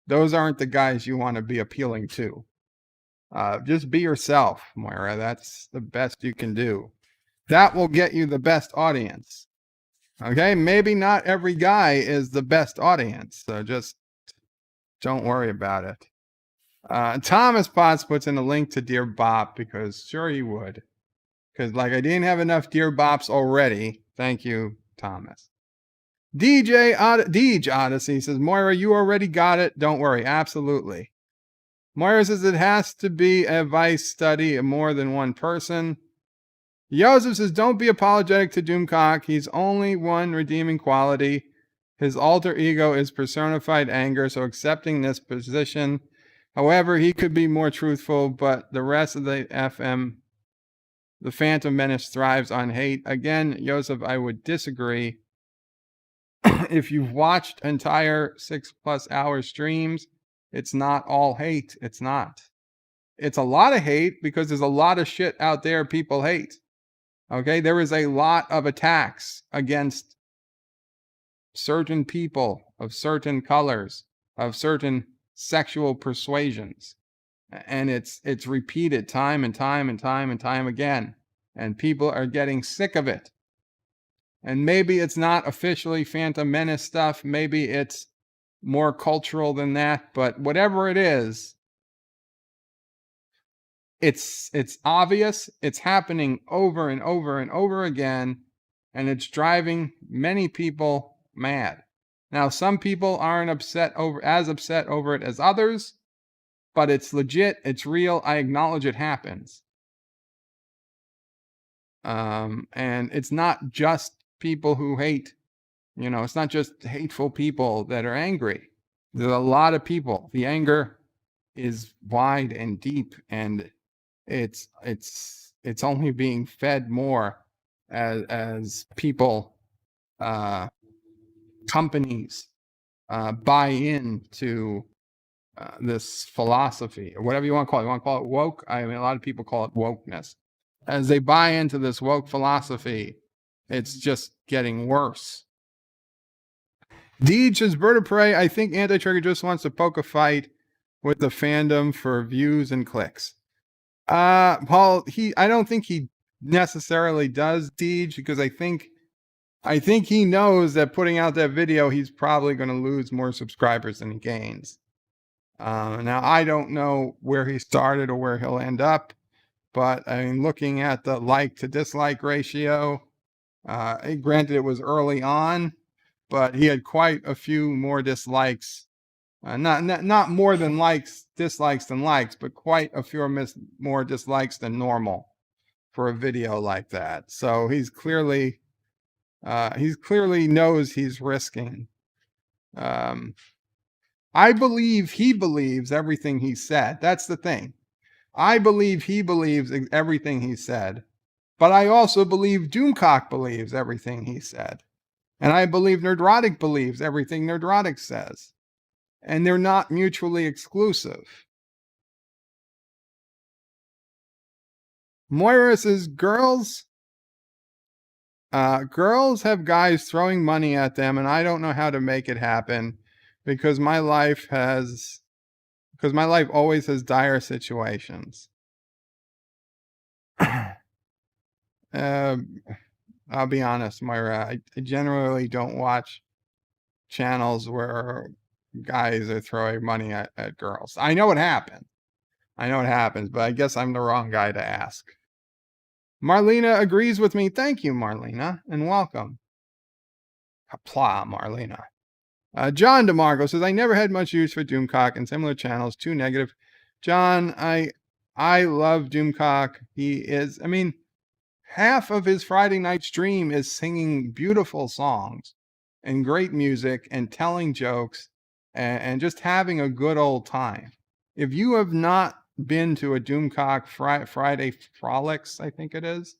Those aren't the guys you want to be appealing to. Just be yourself, Moira. That's the best you can do. That will get you the best audience. Okay, maybe not every guy is the best audience, so just don't worry about it. Thomas Potts puts in a link to DearBop because sure he would. Because like I didn't have enough DearBops already. Thank you, Thomas. Deej Odyssey says, Moira, you already got it. Don't worry. Absolutely. Moira says it has to be a vice study of more than one person. Joseph says, don't be apologetic to Doomcock. He's only one redeeming quality. His alter ego is personified anger, so accepting this position. However, he could be more truthful, but the rest of the Phantom Menace thrives on hate. Again, Joseph, I would disagree. If you've watched entire 6+ hour streams, it's not all hate. It's not. It's a lot of hate because there's a lot of shit out there people hate. Okay, there is a lot of attacks against certain people of certain colors, of certain sexual persuasions. And it's repeated time and time and time and time again. And people are getting sick of it. And maybe it's not officially Phantom Menace stuff. Maybe it's more cultural than that. But whatever it is, it's obvious. It's happening over and over and over again. And it's driving many people mad. Now, some people aren't as upset over it as others. But it's legit. It's real. I acknowledge it happens. And it's not just people who hate, it's not just hateful people that are angry. There's a lot of people. The anger is wide and deep, and it's only being fed more as people, companies, buy into this philosophy, or whatever you want to call it. You want to call it woke? I mean, a lot of people call it wokeness. As they buy into this woke philosophy, it's just getting worse. Deej says, Bird of Prey, I think Anti-Trigger just wants to poke a fight with the fandom for views and clicks. Paul, I don't think he necessarily does, Deej, because I think he knows that putting out that video, he's probably going to lose more subscribers than he gains. Now, I don't know where he started or where he'll end up, but I mean, looking at the like to dislike ratio, granted it was early on, but he had quite a few more dislikes. Not more than dislikes than likes, but quite a few more dislikes than normal for a video like that. So he's clearly knows he's risking. I believe he believes everything he said. That's the thing. I believe he believes everything he said, but I also believe Doomcock believes everything he said. And I believe Nerdrotic believes everything Nerdrotic says. And they're not mutually exclusive. Moira says, girls have guys throwing money at them, and I don't know how to make it happen because my life always has dire situations. I'll be honest, Moira, I generally don't watch channels where guys are throwing money at girls. I know it happens, but I guess I'm the wrong guy to ask. Marlena agrees with me. Thank you, Marlena, and welcome. Qapla, Marlena. John DeMarco says, I never had much use for Doomcock and similar channels. Too negative. John, I love Doomcock. He is, I mean, half of his Friday night stream is singing beautiful songs and great music and telling jokes and just having a good old time. If you have not been to a Doomcock Friday Frolics, I think it is,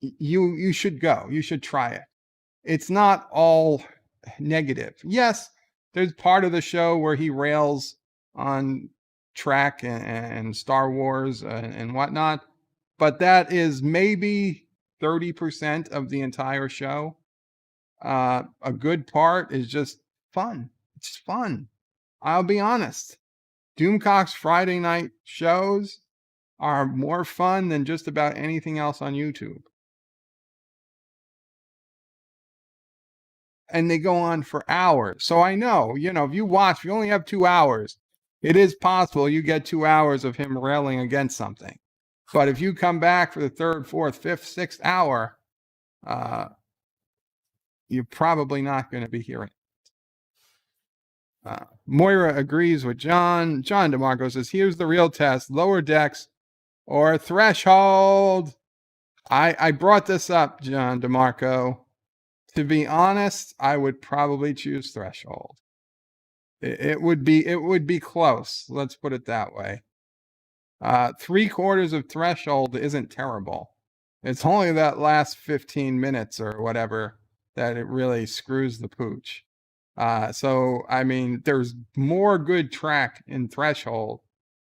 you should go. You should try it. It's not all negative. Yes, there's part of the show where he rails on Trek and Star Wars and whatnot, but that is maybe 30% of the entire show. A good part is just fun. It's fun. I'll be honest. Doomcock's Friday night shows are more fun than just about anything else on YouTube. And they go on for hours. So I know, if you only have 2 hours, it is possible you get 2 hours of him railing against something. But if you come back for the 3rd, 4th, 5th, 6th hour, you're probably not going to be hearing it. Moira agrees with John. John DeMarco says, here's the real test, Lower Decks or Threshold. I brought this up, John DeMarco. To be honest, I would probably choose Threshold. It would be close. Let's put it that way. 3/4 of Threshold isn't terrible. It's only that last 15 minutes or whatever that it really screws the pooch. So, I mean, there's more good track in Threshold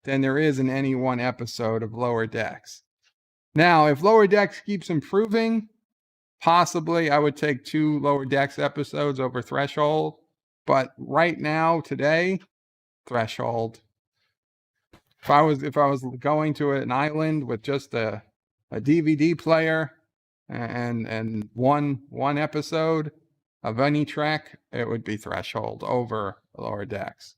than there is in any one episode of Lower Decks. Now, if Lower Decks keeps improving, possibly I would take 2 Lower Decks episodes over Threshold. But right now, today, Threshold. If I was going to an island with just a DVD player and one episode of any track, it would be Threshold over Lower Decks.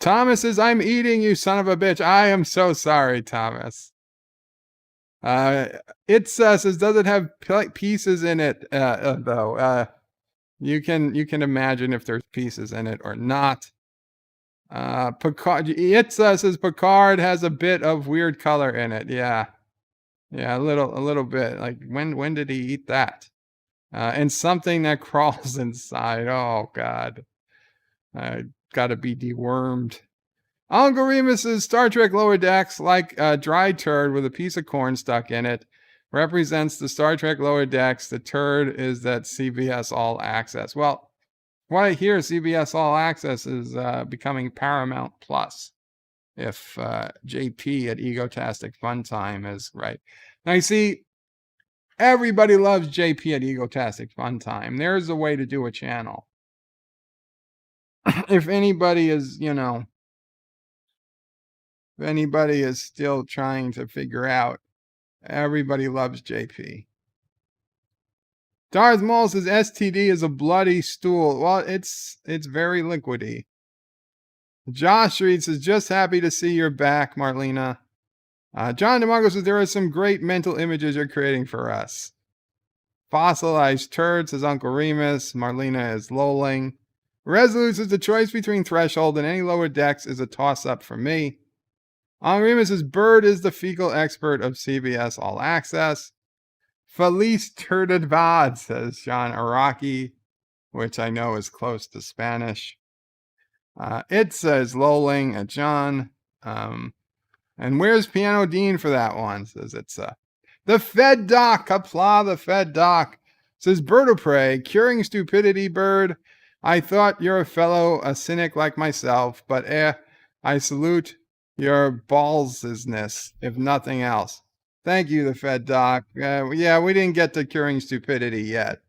Thomas says, I'm eating, you son of a bitch. I am so sorry, Thomas. It says, does it have pieces in it, though? You can imagine if there's pieces in it or not. Picard, it says Picard has a bit of weird color in it. Yeah, a little bit. Like when did he eat that? And something that crawls inside. Oh God. got to be dewormed. Uncle Remus's Star Trek Lower Decks, like a dry turd with a piece of corn stuck in it, represents the Star Trek Lower Decks. The turd is that CBS All Access. Well, what I hear, CBS All Access is becoming Paramount Plus, if JP at Egotastic Fun Time is right. Now, you see, everybody loves JP at Egotastic Fun Time. There's a way to do a channel. If anybody is, if anybody is still trying to figure out, everybody loves JP. Darth Maul says STD is a bloody stool. Well, it's very liquidy. Josh Reed says, just happy to see you're back, Marlena. John DeMarco says, there are some great mental images you're creating for us. Fossilized turd, says Uncle Remus. Marlena is lolling. Resolute says, the choice between Threshold and any Lower Decks is a toss-up for me. Uncle Remus says, Bird is the fecal expert of CBS All Access. Feliz Turdadvad, says John Araki, which I know is close to Spanish. It says lolling at John. And where's Piano Dean for that one? Says it's the Fed Doc, Qapla the Fed Doc. Says Bird of Prey, curing stupidity, Bird. I thought you're a cynic like myself, but I salute your ballsness, if nothing else. Thank you, the Fed Doc. Yeah, we didn't get to curing stupidity yet.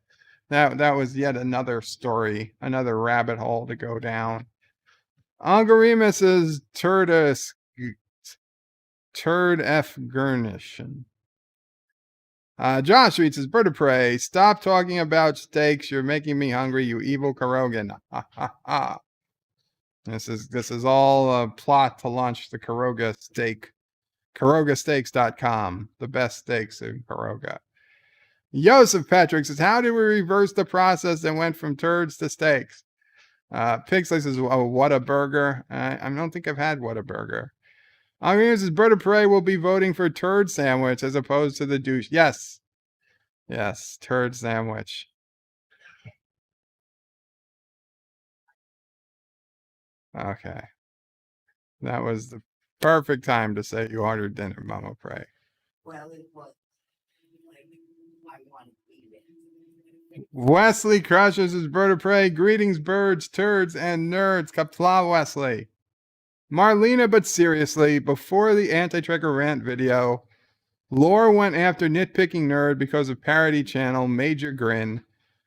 That was yet another story, another rabbit hole to go down. Uncle Remus's turd F Gurnish. Josh reads his Bird of Prey. Stop talking about steaks. You're making me hungry, you evil Karogan. Ha ha ha. This is all a plot to launch the Karoga steak. KarogaSteaks.com. The best steaks in Karoga. Joseph Patrick says, how did we reverse the process that went from turds to steaks? Pixley says, oh, what a burger. I don't think I've had what a burger. Says, Bird of Prey will be voting for turd sandwich as opposed to the douche. Yes. Yes, turd sandwich. Okay. That was the perfect time to say you ordered dinner, Mama Prey. Well, it was. I wanted to eat it. Wesley crushes his Bird of Prey. Greetings, birds, turds, and nerds. Qapla, Wesley. Marlena, but seriously, before the anti-tracker rant video, Laura went after nitpicking nerd because of parody channel Major Grin.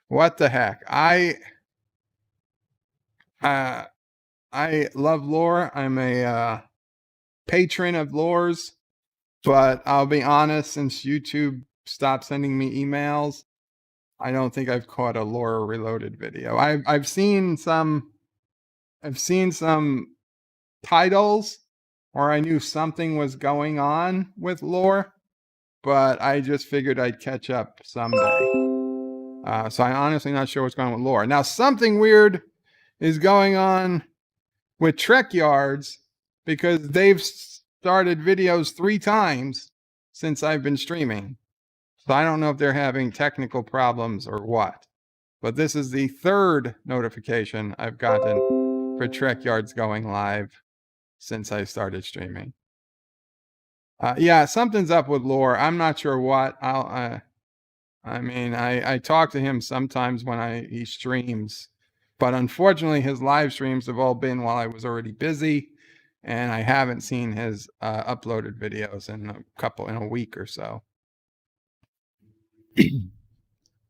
What the heck? I love Laura. I'm a patron of Laura's, but I'll be honest, since YouTube stopped sending me emails, I don't think I've caught a Laura Reloaded video. I've seen some titles or I knew something was going on with Lore, but I just figured I'd catch up someday. So I'm honestly not sure what's going on with Lore. Now, something weird is going on with Trek Yards because they've started videos 3 times since I've been streaming. So I don't know if they're having technical problems or what. But this is the 3rd notification I've gotten for Trek Yards going live since I started streaming. Yeah, something's up with Lore. I'm not sure what. I talk to him sometimes when he streams, but unfortunately his live streams have all been while I was already busy, and I haven't seen his uploaded videos in a week or so.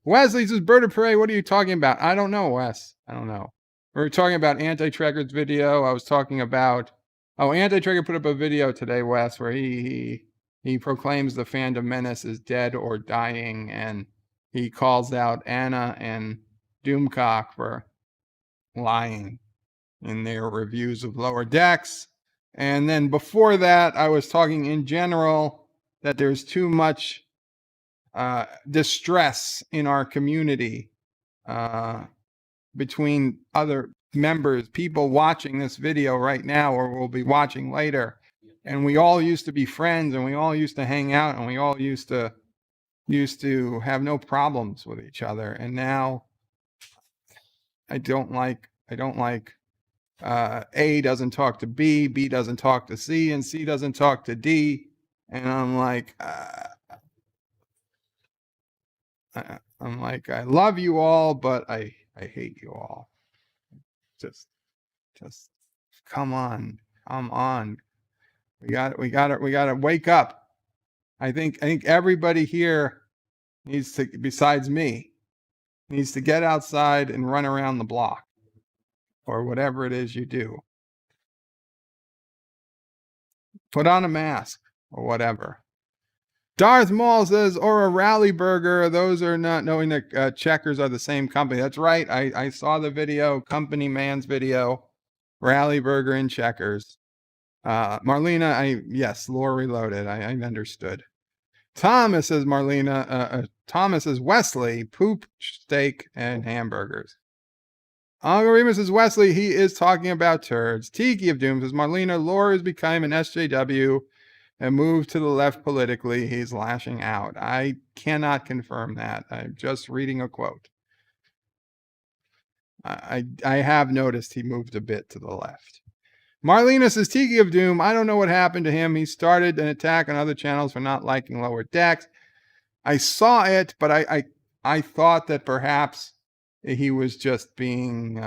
Wesley says, Bird of Prey, what are you talking about? I don't know, Wes. I don't know. We were talking about Anti-Trekker's video. I was talking about... Oh, Anti-Trekker put up a video today, Wes, where he proclaims the fandom menace is dead or dying, and he calls out Anna and Doomcock for lying in their reviews of Lower Decks. And then before that, I was talking in general that there's too much distress in our community between other members, people watching this video right now or will be watching later. And we all used to be friends, and we all used to hang out, and we all used to have no problems with each other. And now I don't like A doesn't talk to B, B doesn't talk to C, and C doesn't talk to D. And I'm like, I love you all, but I hate you all. Just come on. We got to wake up. I think everybody here needs to, besides me, needs to get outside and run around the block or whatever it is you do. Put on a mask or whatever. Darth Maul says, or a Rally Burger. Those are not knowing that Checkers are the same company. That's right. I saw the video, Company Man's video, Rally Burger and Checkers. Marlena, yes, lore reloaded. I understood. Thomas says, Marlena, Thomas says, Wesley, poop, steak, and hamburgers. Uncle Remus says, Wesley, he is talking about turds. Tiki of Doom says, Marlena, lore has become an SJW and moved to the left politically. He's lashing out. I cannot confirm that. I'm just reading a quote. I have noticed he moved a bit to the left. Marlena says, Tiki of Doom, I don't know what happened to him. He started an attack on other channels for not liking Lower Decks. I saw it, but I thought that perhaps he was just being,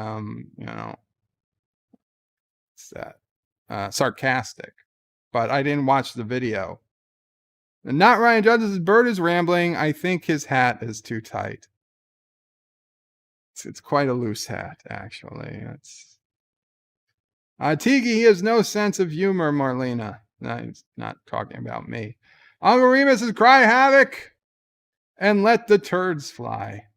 sarcastic. But I didn't watch the video. And not Ryan Judge's bird is rambling. I think his hat is too tight. It's quite a loose hat, actually. Tiki, he has no sense of humor, Marlena. No, he's not talking about me. Uncle Remus says, cry havoc and let the turds fly.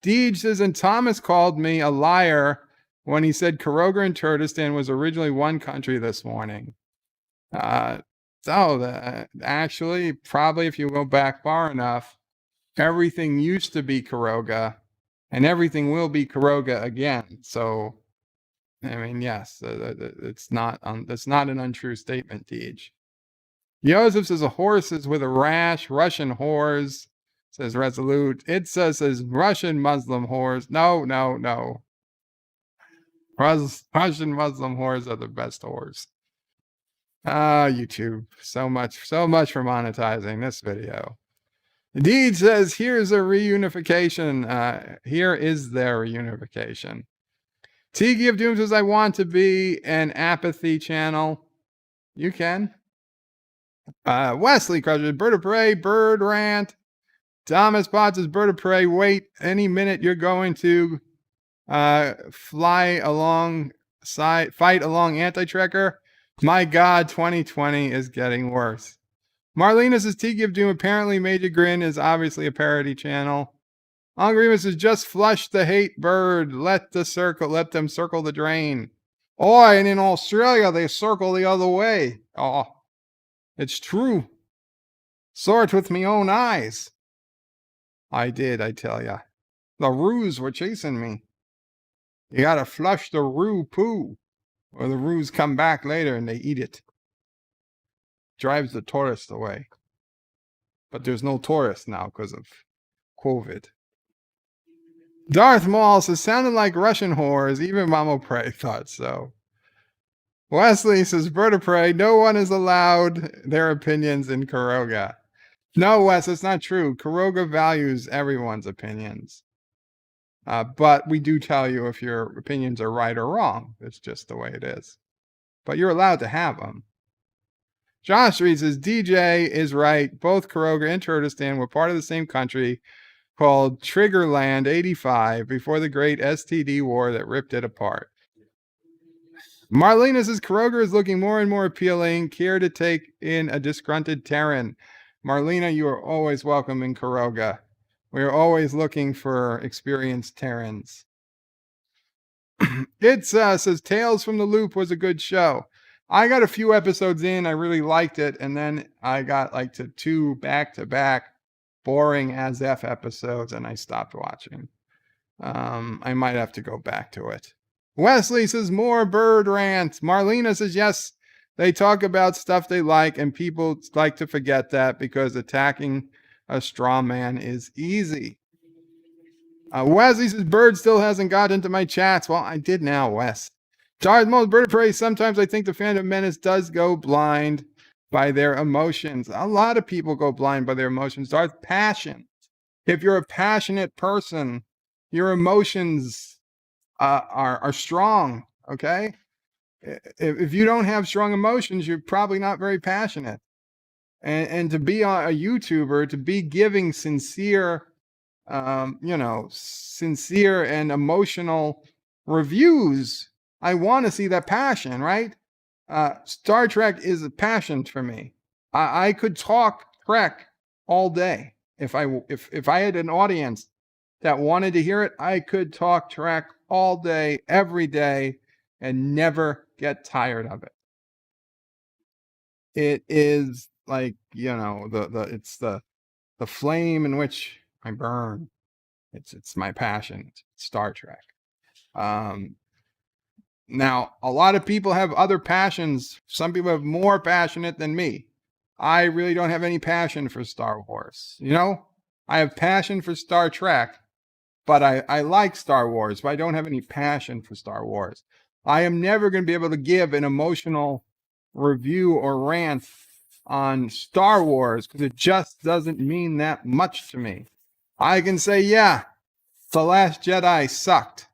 Deej says, and Thomas called me a liar when he said Karoga and Kurdistan was originally one country this morning. Actually, probably if you go back far enough, everything used to be Karoga, and everything will be Karoga again. So, I mean, yes, it's not an untrue statement, Deej. Joseph says a horse is with a rash. Russian whores, says Resolute. It says Russian Muslim whores. No. Russian Muslim whores are the best whores. YouTube. So much for monetizing this video. Deed says, here's a reunification. Here is their reunification. Tiki of Doom says, I want to be an apathy channel. You can. Wesley crushes Bird of Prey, Bird Rant. Thomas Potts is Bird of Prey. Wait, any minute you're going to fight along Anti-Trekker. My God, 2020 is getting worse. Marlena says, Tiki of Doom, apparently Major Grin is obviously a parody channel. Remus says, just flush the hate bird. Let them circle the drain. Oh, and in Australia, they circle the other way. Oh, it's true. Saw it with me own eyes. I did, I tell ya. The roos were chasing me. You gotta flush the roo poo, or the roos come back later and they eat it. Drives the tourists away. But there's no tourists now because of COVID. Darth Maul says, sounded like Russian whores. Even Mamo Prey thought so. Wesley says, Bird of Prey, no one is allowed their opinions in Karoga. No, Wes, it's not true. Karoga values everyone's opinions. But we do tell you if your opinions are right or wrong. It's just the way it is. But you're allowed to have them. Josh Reed says, DJ is right. Both Karoga and Kurdistan were part of the same country called Triggerland 85 before the great STD war that ripped it apart. Marlena says, Karoga is looking more and more appealing. Care to take in a disgruntled Terran. Marlena, you are always welcome in Karoga. We are always looking for experienced Terrans. It says, Tales from the Loop was a good show. I got a few episodes in. I really liked it. And then I got like to 2 back-to-back boring as F episodes and I stopped watching. I might have to go back to it. Wesley says, more bird rants. Marlena says, yes, they talk about stuff they like and people like to forget that because attacking a straw man is easy. Wesley says, Bird still hasn't got into my chats. Well, I did now, Wes. Darth Maul's Bird of Prey. Sometimes I think the Phantom Menace does go blind by their emotions. A lot of people go blind by their emotions. Darth, passion. If you're a passionate person, your emotions are strong. Okay. If you don't have strong emotions, you're probably not very passionate. And to be a YouTuber, to be giving sincere, sincere and emotional reviews, I want to see that passion, right? Star Trek is a passion for me. I could talk Trek all day. If I had an audience that wanted to hear it, I could talk Trek all day, every day, and never get tired of it. It is like, it's the flame in which I burn. It's my passion. It's Star Trek. Now, a lot of people have other passions. Some people have more passionate than me. I really don't have any passion for Star Wars. I have passion for Star Trek, but I like Star Wars, but I don't have any passion for Star Wars. I am never going to be able to give an emotional review or rant on Star Wars because it just doesn't mean that much to me. I can say, yeah, The Last Jedi sucked,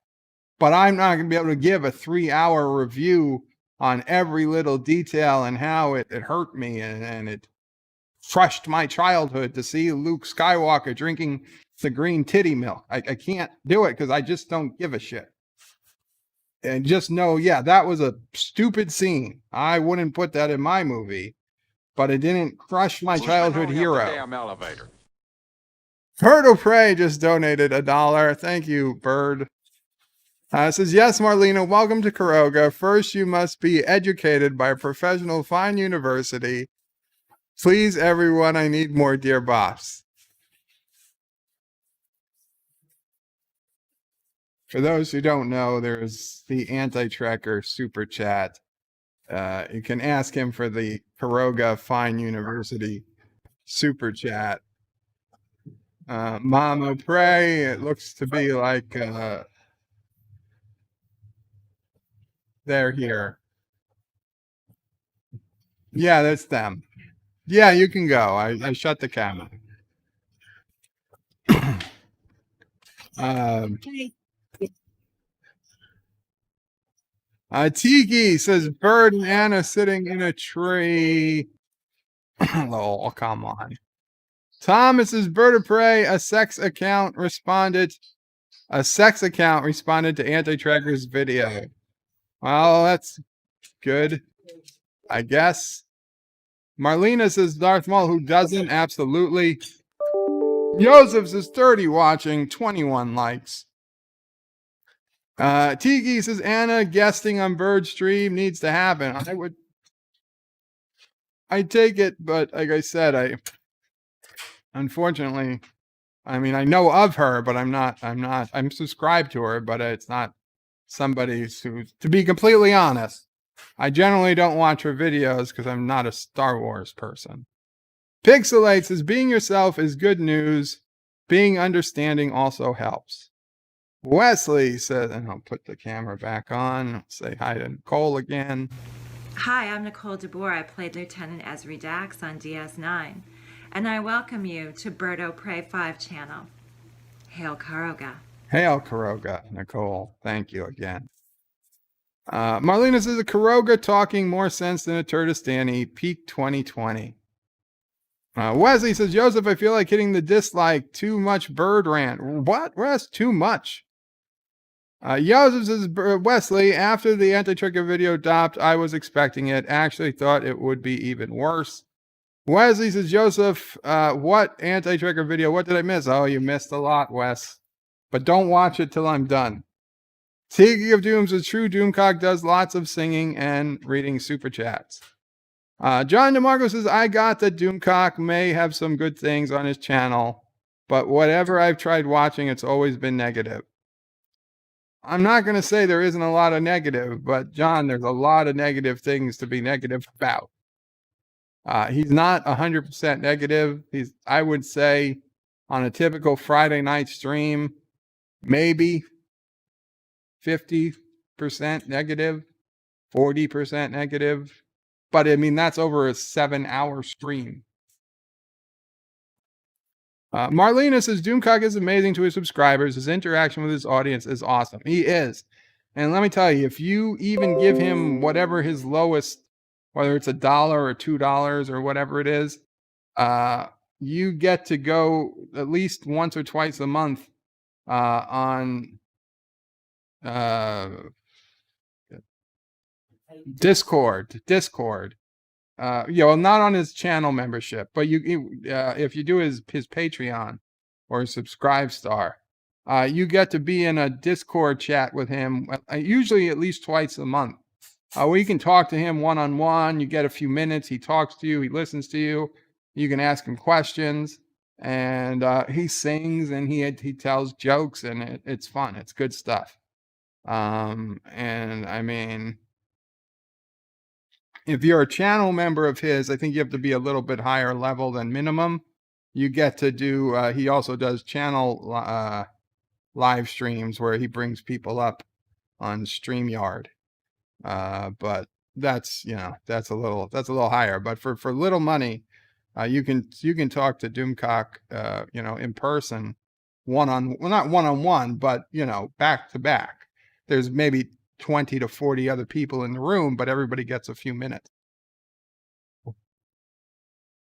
but I'm not going to be able to give a 3-hour review on every little detail and how it hurt me and it crushed my childhood to see Luke Skywalker drinking the green titty milk. I can't do it because I just don't give a shit. And just know, yeah, that was a stupid scene. I wouldn't put that in my movie, but it didn't crush my childhood hero. Damn elevator. Bird of Prey just donated $1. Thank you, Bird. It says, yes, Marlena, welcome to Kuroga. First, you must be educated by a professional fine university. Please, everyone, I need more DearBops. For those who don't know, there's the anti-tracker super chat. You can ask him for the Kuroga Fine University super chat. Mama Prey, it looks to be like they're here. Yeah, that's them. Yeah, you can go. I shut the camera. Tiki says, Bird and Anna sitting in a tree. Oh, come on. Thomas is Bird of Prey. A sex account responded to Anti-Tracker's video. Well, that's good, I guess. Marlena says, Darth Maul, who doesn't? Absolutely. Joseph says, 30 watching, 21 likes. Tiki says, Anna guesting on Bird stream needs to happen. I take it, but like I said, unfortunately, I mean, I know of her, but I'm subscribed to her, but it's not somebody who, to be completely honest, I generally don't watch her videos because I'm not a Star Wars person. Pixelate says, being yourself is good news. Being understanding also helps. Wesley says, and I'll put the camera back on, say hi to Nicole again. Hi, I'm Nicole DeBoer. I played Lieutenant Ezri Dax on DS9, and I welcome you to Birdo Prey 5 channel. Hail Kuroga. Hail Kuroga, Nicole. Thank you again. Marlena says, a Kuroga talking more sense than a Turtistani, peak 2020. Wesley says, Joseph, I feel like hitting the dislike. Too much bird rant. What? That's too much. Joseph says, Wesley, after the anti-tracker video dropped, I was expecting it. Actually thought it would be even worse. Wesley says, Joseph, what anti-tracker video? What did I miss? Oh, you missed a lot, Wes. But don't watch it till I'm done. Tiki of Doom says, true Doomcock does lots of singing and reading super chats. John DeMarco says, I got that Doomcock may have some good things on his channel, but whatever I've tried watching, it's always been negative. I'm not going to say there isn't a lot of negative, but John, there's a lot of negative things to be negative about. He's not 100% negative. I would say, on a typical Friday night stream, maybe 50% negative, 40% negative. But I mean, that's over a 7-hour stream. Marlena says Doomcock is amazing to his subscribers. His interaction with his audience is awesome. He is. And let me tell you, if you even give him whatever his lowest, whether it's $1 or $2 or whatever it is, you get to go at least once or twice a month on Discord. Not on his channel membership, but if you do his Patreon or his Subscribe Star, you get to be in a Discord chat with him, usually at least twice a month, where you can talk to him one-on-one. You get a few minutes. He talks to you. He listens to you. You can ask him questions, and he sings and he tells jokes, and it's fun. It's good stuff. And I mean, if you're a channel member of his, I think you have to be a little bit higher level than minimum. You get to do, he also does channel live streams where he brings people up on StreamYard. But that's, that's a little higher. But for little money, you can talk to Doomcock, in person, not one-on-one, but, back to back. There's maybe 20 to 40 other people in the room, but everybody gets a few minutes.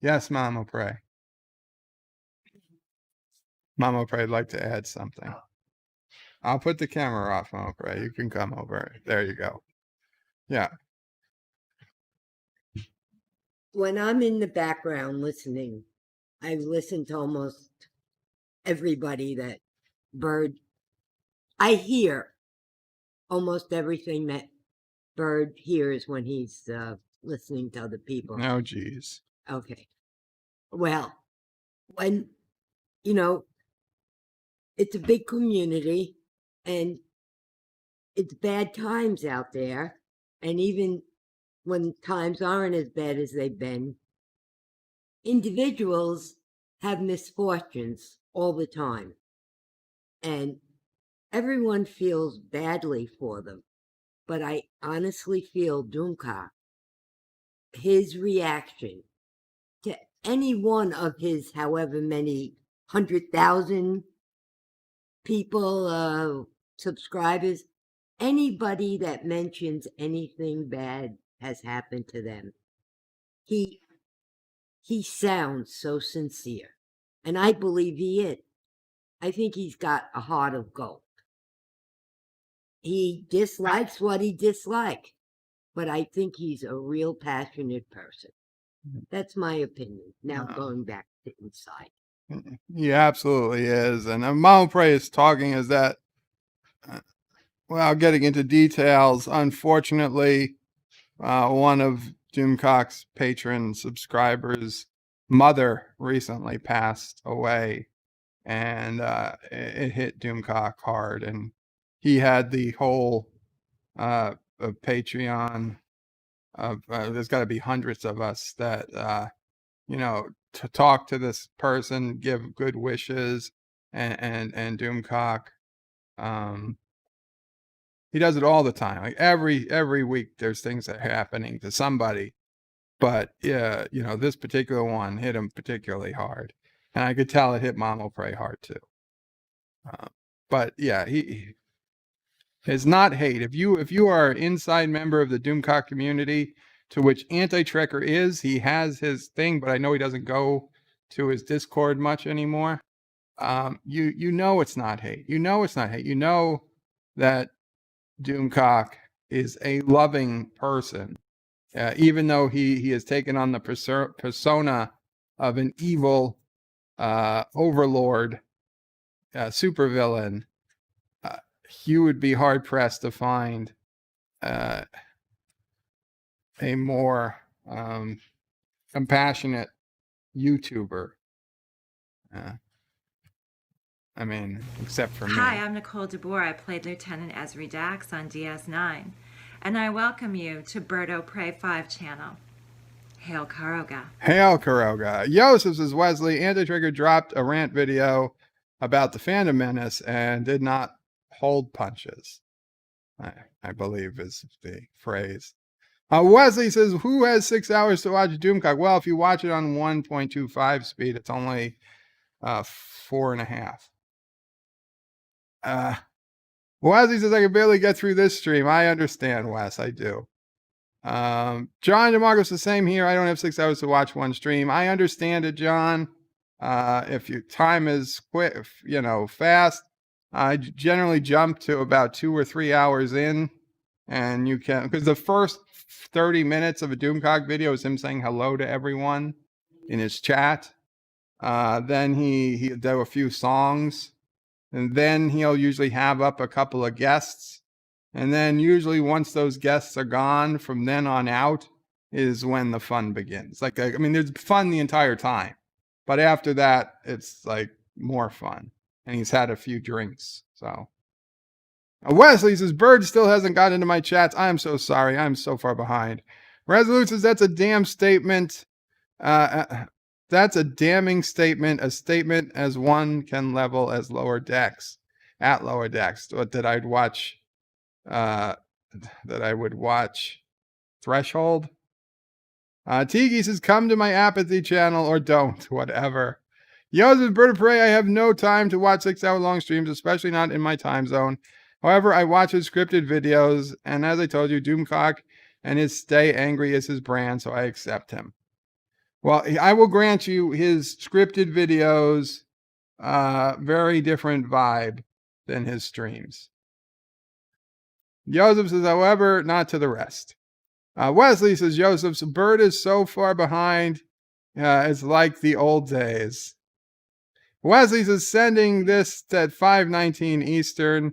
Yes, Mama Pray. Mama Pray, I'd like to add something. I'll put the camera off, Mama Pray. You can come over. There you go. Yeah. When I'm in the background listening, I listen to almost everybody that I hear almost everything that Bird hears when he's listening to other people. Oh, geez. Okay. Well, when, it's a big community and it's bad times out there. And even when times aren't as bad as they've been, individuals have misfortunes all the time. And everyone feels badly for them. But I honestly feel Doomcock, his reaction to any one of his however many 100,000 people, subscribers, anybody that mentions anything bad has happened to them, he sounds so sincere. And I believe he is. I think he's got a heart of gold. He dislikes what he dislikes, but I think he's a real passionate person. That's my opinion. Now going back to inside. He absolutely is. And Mama Pray is talking is that, getting into details, unfortunately, one of Doomcock's patron subscribers' mother recently passed away, and it hit Doomcock hard. And he had the whole Patreon of there's got to be hundreds of us that to talk to this person, give good wishes, and Doomcock, he does it all the time. Like every week, there's things that are happening to somebody. But yeah, this particular one hit him particularly hard, and I could tell it hit Mama Pray hard too. But yeah, it's not hate. If you are an inside member of the Doomcock community, to which Anti-Trekker is, he has his thing, but I know he doesn't go to his Discord much anymore. You know it's not hate. You know it's not hate. You know that Doomcock is a loving person, even though he has taken on the persona of an evil overlord, supervillain. You would be hard pressed to find a more compassionate YouTuber. I mean, except for me. Hi, I'm Nicole DeBoer. I played Lieutenant Ezri Dax on DS9. And I welcome you to Birdo Prey 5 channel. Hail Karoga. Hail Karoga. Yosef says, Wesley, Anti-Trigger dropped a rant video about the Phantom Menace and did not hold punches. I believe is the phrase. Wesley says, who has 6 hours to watch Doomcock? Well, if you watch it on 1.25 speed, it's only 4.5. Wesley says, I can barely get through this stream. I understand, Wes. I do. John DeMarcos, the same here. I don't have 6 hours to watch one stream. I understand it, John. If your time is quick, fast, I generally jump to about 2 or 3 hours in, and you can, because the first 30 minutes of a Doomcock video is him saying hello to everyone in his chat. Then he'll do a few songs, and then he'll usually have up a couple of guests. And then usually once those guests are gone, from then on out is when the fun begins. Like, I mean, there's fun the entire time, but after that, it's like more fun. And he's had a few drinks. So Wesley says, Bird still hasn't got into my chats. I'm so sorry. I'm so far behind. Resolute says, that's a damn statement. That's a damning statement. A statement as one can level as lower decks. At lower decks. That I'd watch. That I would watch Threshold. Tiki says, come to my apathy channel or don't. Whatever. Joseph Bird of Prey, I have no time to watch 6-hour-long streams, especially not in my time zone. However, I watch his scripted videos, and as I told you, Doomcock and his Stay Angry is his brand, so I accept him. Well, I will grant you his scripted videos, very different vibe than his streams. Joseph says, however, not to the rest. Wesley says, Joseph's Bird is so far behind, it's like the old days. Wesley says, sending this at 5:19 Eastern.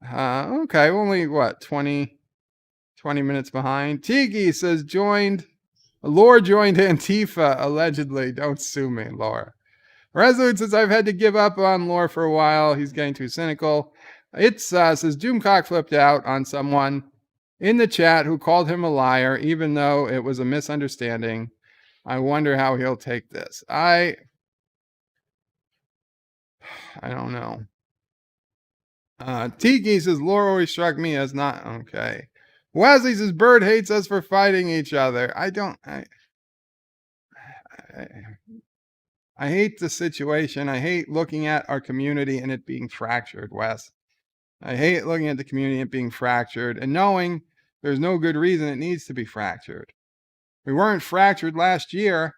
Okay, only what, 20 minutes behind. Tiki says, Lore joined Antifa, allegedly. Don't sue me, Lore. Resolute says, I've had to give up on Lore for a while. He's getting too cynical. It says, Doomcock flipped out on someone in the chat who called him a liar, even though it was a misunderstanding. I wonder how he'll take this. I don't know. Tiki says, Lore always struck me as not okay. Wesley says, Bird hates us for fighting each other. I hate the situation. I hate looking at our community and it being fractured, Wes. I hate looking at the community and it being fractured and knowing there's no good reason it needs to be fractured. We weren't fractured last year.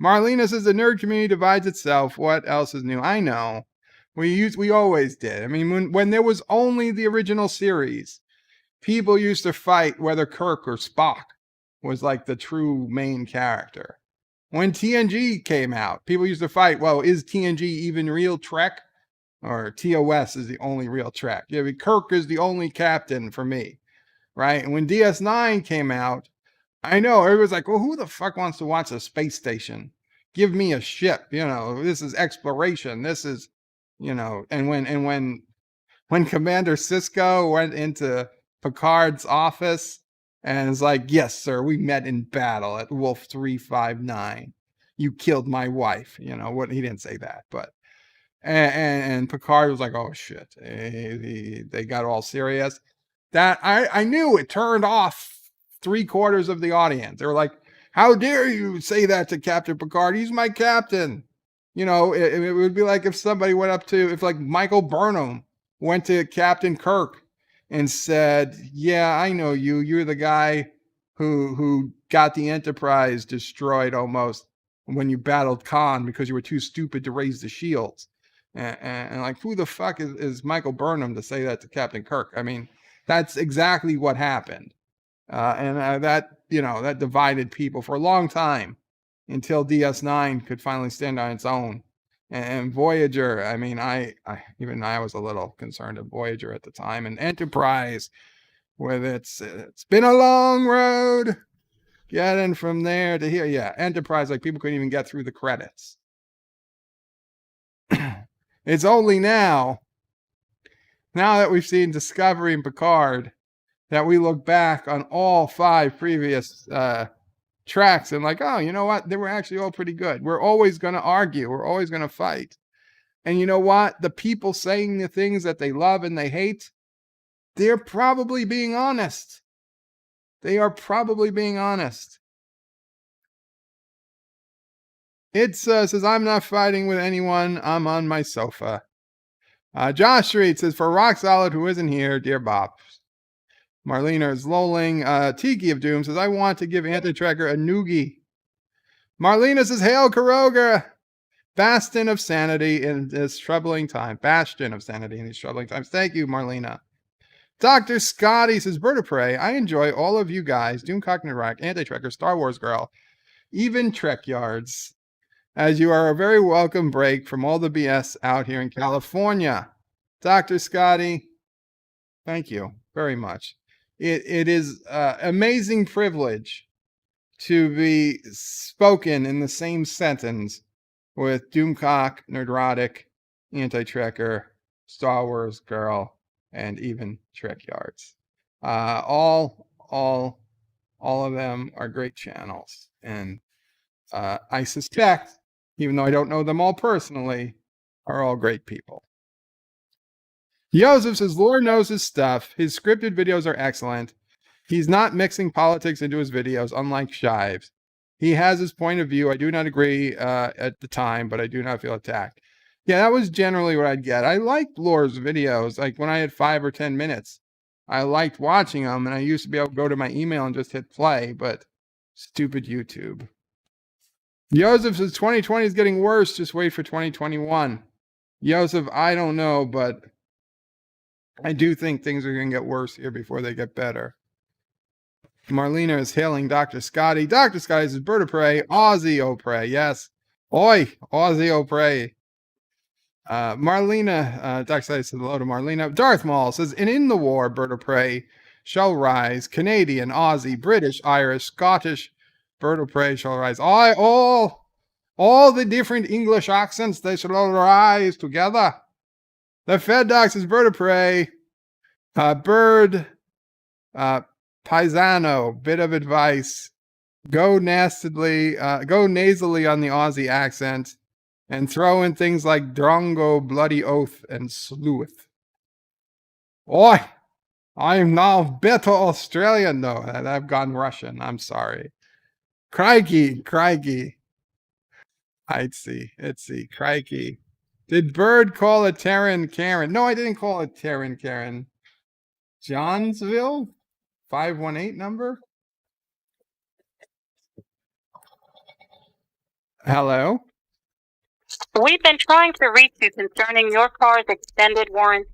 Marlena says, the nerd community divides itself. What else is new? I know. We always did. I mean, when there was only the original series, people used to fight whether Kirk or Spock was like the true main character. When TNG came out, people used to fight, well, is TNG even real Trek? Or TOS is the only real Trek? Yeah, I mean, Kirk is the only captain for me, right? And when DS9 came out, I know everyone's like, well, who the fuck wants to watch a space station? Give me a ship, this is exploration. This is, and when Commander Sisko went into Picard's office and is like, yes, sir, we met in battle at Wolf 359. You killed my wife. What he didn't say that, but and Picard was like, oh shit. They got all serious. That I knew it turned off 3/4 of the audience. They were like, how dare you say that to Captain Picard? He's my captain. It would be like if somebody went up to, if like Michael Burnham went to Captain Kirk and said, yeah, I know you. You're the guy who got the Enterprise destroyed almost when you battled Khan because you were too stupid to raise the shields. And like, who the fuck is Michael Burnham to say that to Captain Kirk? I mean, that's exactly what happened. That divided people for a long time until DS9 could finally stand on its own. And Voyager, I mean, I was a little concerned of Voyager at the time. And Enterprise, with it's been a long road getting from there to here. Yeah, Enterprise, like people couldn't even get through the credits. It's only now that we've seen Discovery and Picard, that we look back on all 5 previous tracks and like, oh, you know what? They were actually all pretty good. We're always going to argue. We're always going to fight. And you know what? The people saying the things that they love and they hate, they're probably being honest. They are probably being honest. It says, I'm not fighting with anyone. I'm on my sofa. Josh Street says, for Rock Solid, who isn't here, DearBop. Marlena is lolling. Tiki of Doom says, I want to give Anti-Tracker a noogie. Marlena says, Hail Karoga, bastion of sanity in this troubling time. Bastion of sanity in these troubling times. Thank you, Marlena. Dr. Scotty says, Bird of Prey, I enjoy all of you guys, Doomcock Narak, Anti-Tracker, Star Wars Girl, even Trek Yards, as you are a very welcome break from all the BS out here in California. Dr. Scotty, thank you very much. It is amazing privilege to be spoken in the same sentence with Doomcock, Nerdrotic, Anti-Trekker, Star Wars Girl, and even Trek Yards. All of them are great channels, and I suspect, even though I don't know them all personally, are all great people. Joseph says, Lord knows his stuff. His scripted videos are excellent. He's not mixing politics into his videos, unlike Shives. He has his point of view. I do not agree at the time, but I do not feel attacked. Yeah, that was generally what I'd get. I liked Lore's videos. Like when I had 5 or 10 minutes, I liked watching them, and I used to be able to go to my email and just hit play, but stupid YouTube. Joseph says 2020 is getting worse. Just wait for 2021. Joseph, I don't know, but I do think things are going to get worse here before they get better. Marlena is hailing Dr. Scotty. Dr. Scotty says, Bird of Prey, Aussie O Prey. Yes. Oi, Aussie O Prey. Marlena, Dr. Scotty says hello to Marlena. Darth Maul says, and in the war, Bird of Prey shall rise. Canadian, Aussie, British, Irish, Scottish, Bird of Prey shall rise. All the different English accents, they shall all rise together. The Fed Doc says, Bird of Prey. Bird, Paisano, bit of advice. Go nasally on the Aussie accent and throw in things like drongo, bloody oath, and sleuth. Oi, I am now better Australian. No, I've gone Russian. I'm sorry. Crikey. I'd see. Crikey. Did Bird call it Terran Karen? No, I didn't call it Terran Karen. Johnsville? 518 number? Hello? We've been trying to reach you concerning your car's extended warranty.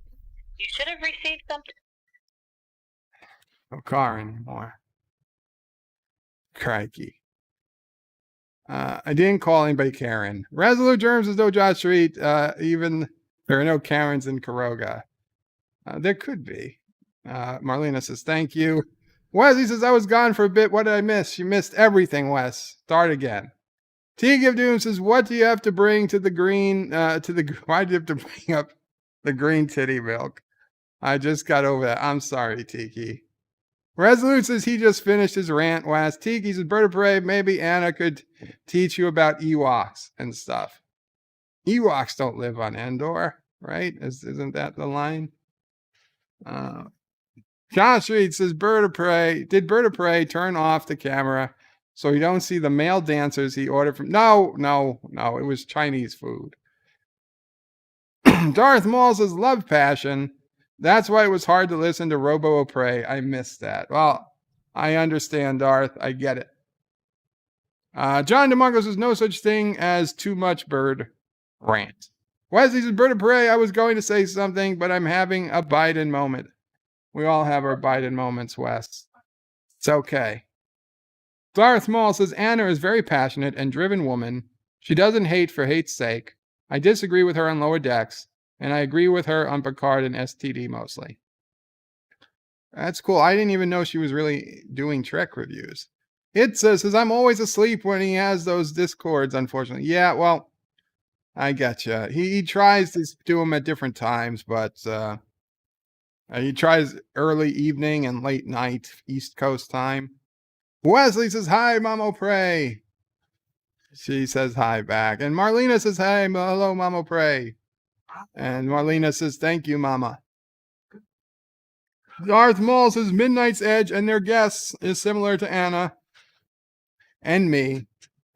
You should have received something. No car anymore. Crikey. I didn't call anybody Karen. Resolute Germs is no Josh Street. Even there are no Karens in Karoga. There could be. Marlena says, thank you. Wesley says, I was gone for a bit. What did I miss? You missed everything, Wes. Start again. T Give Doom says, what do you have to bring to the green, why do you have to bring up the green titty milk? I just got over that. I'm sorry, Tiki. Resolute says he just finished his rant, Wes. Tiki says, Bird of Prey, maybe Anna could teach you about Ewoks and stuff. Ewoks don't live on Endor, right? Isn't that the line? Josh Reed says, Bird of Prey, did Bird of Prey turn off the camera so you don't see the male dancers he ordered from? No, it was Chinese food. Darth Maul says, love passion. That's why it was hard to listen to Robo of Prey. I missed that. Well, I understand, Darth. I get it. John DeMarco says, no such thing as too much bird rant. Wesley says, Bird of Prey, I was going to say something, but I'm having a Biden moment. We all have our Biden moments, Wes. It's okay. Darth Maul says, Anna is very passionate and driven woman. She doesn't hate for hate's sake. I disagree with her on Lower Decks, and I agree with her on Picard and STD mostly. That's cool. I didn't even know she was really doing Trek reviews. It says I'm always asleep when he has those Discords, unfortunately. Yeah, well, I getcha. He tries to do them at different times, but he tries early evening and late night East Coast time. Wesley says, hi, Mamo Prey. She says hi back. And Marlena says, hi, hello, Mamo Prey. And Marlena says, thank you, Mama. Darth Maul says, Midnight's Edge and their guests is similar to Anna and me.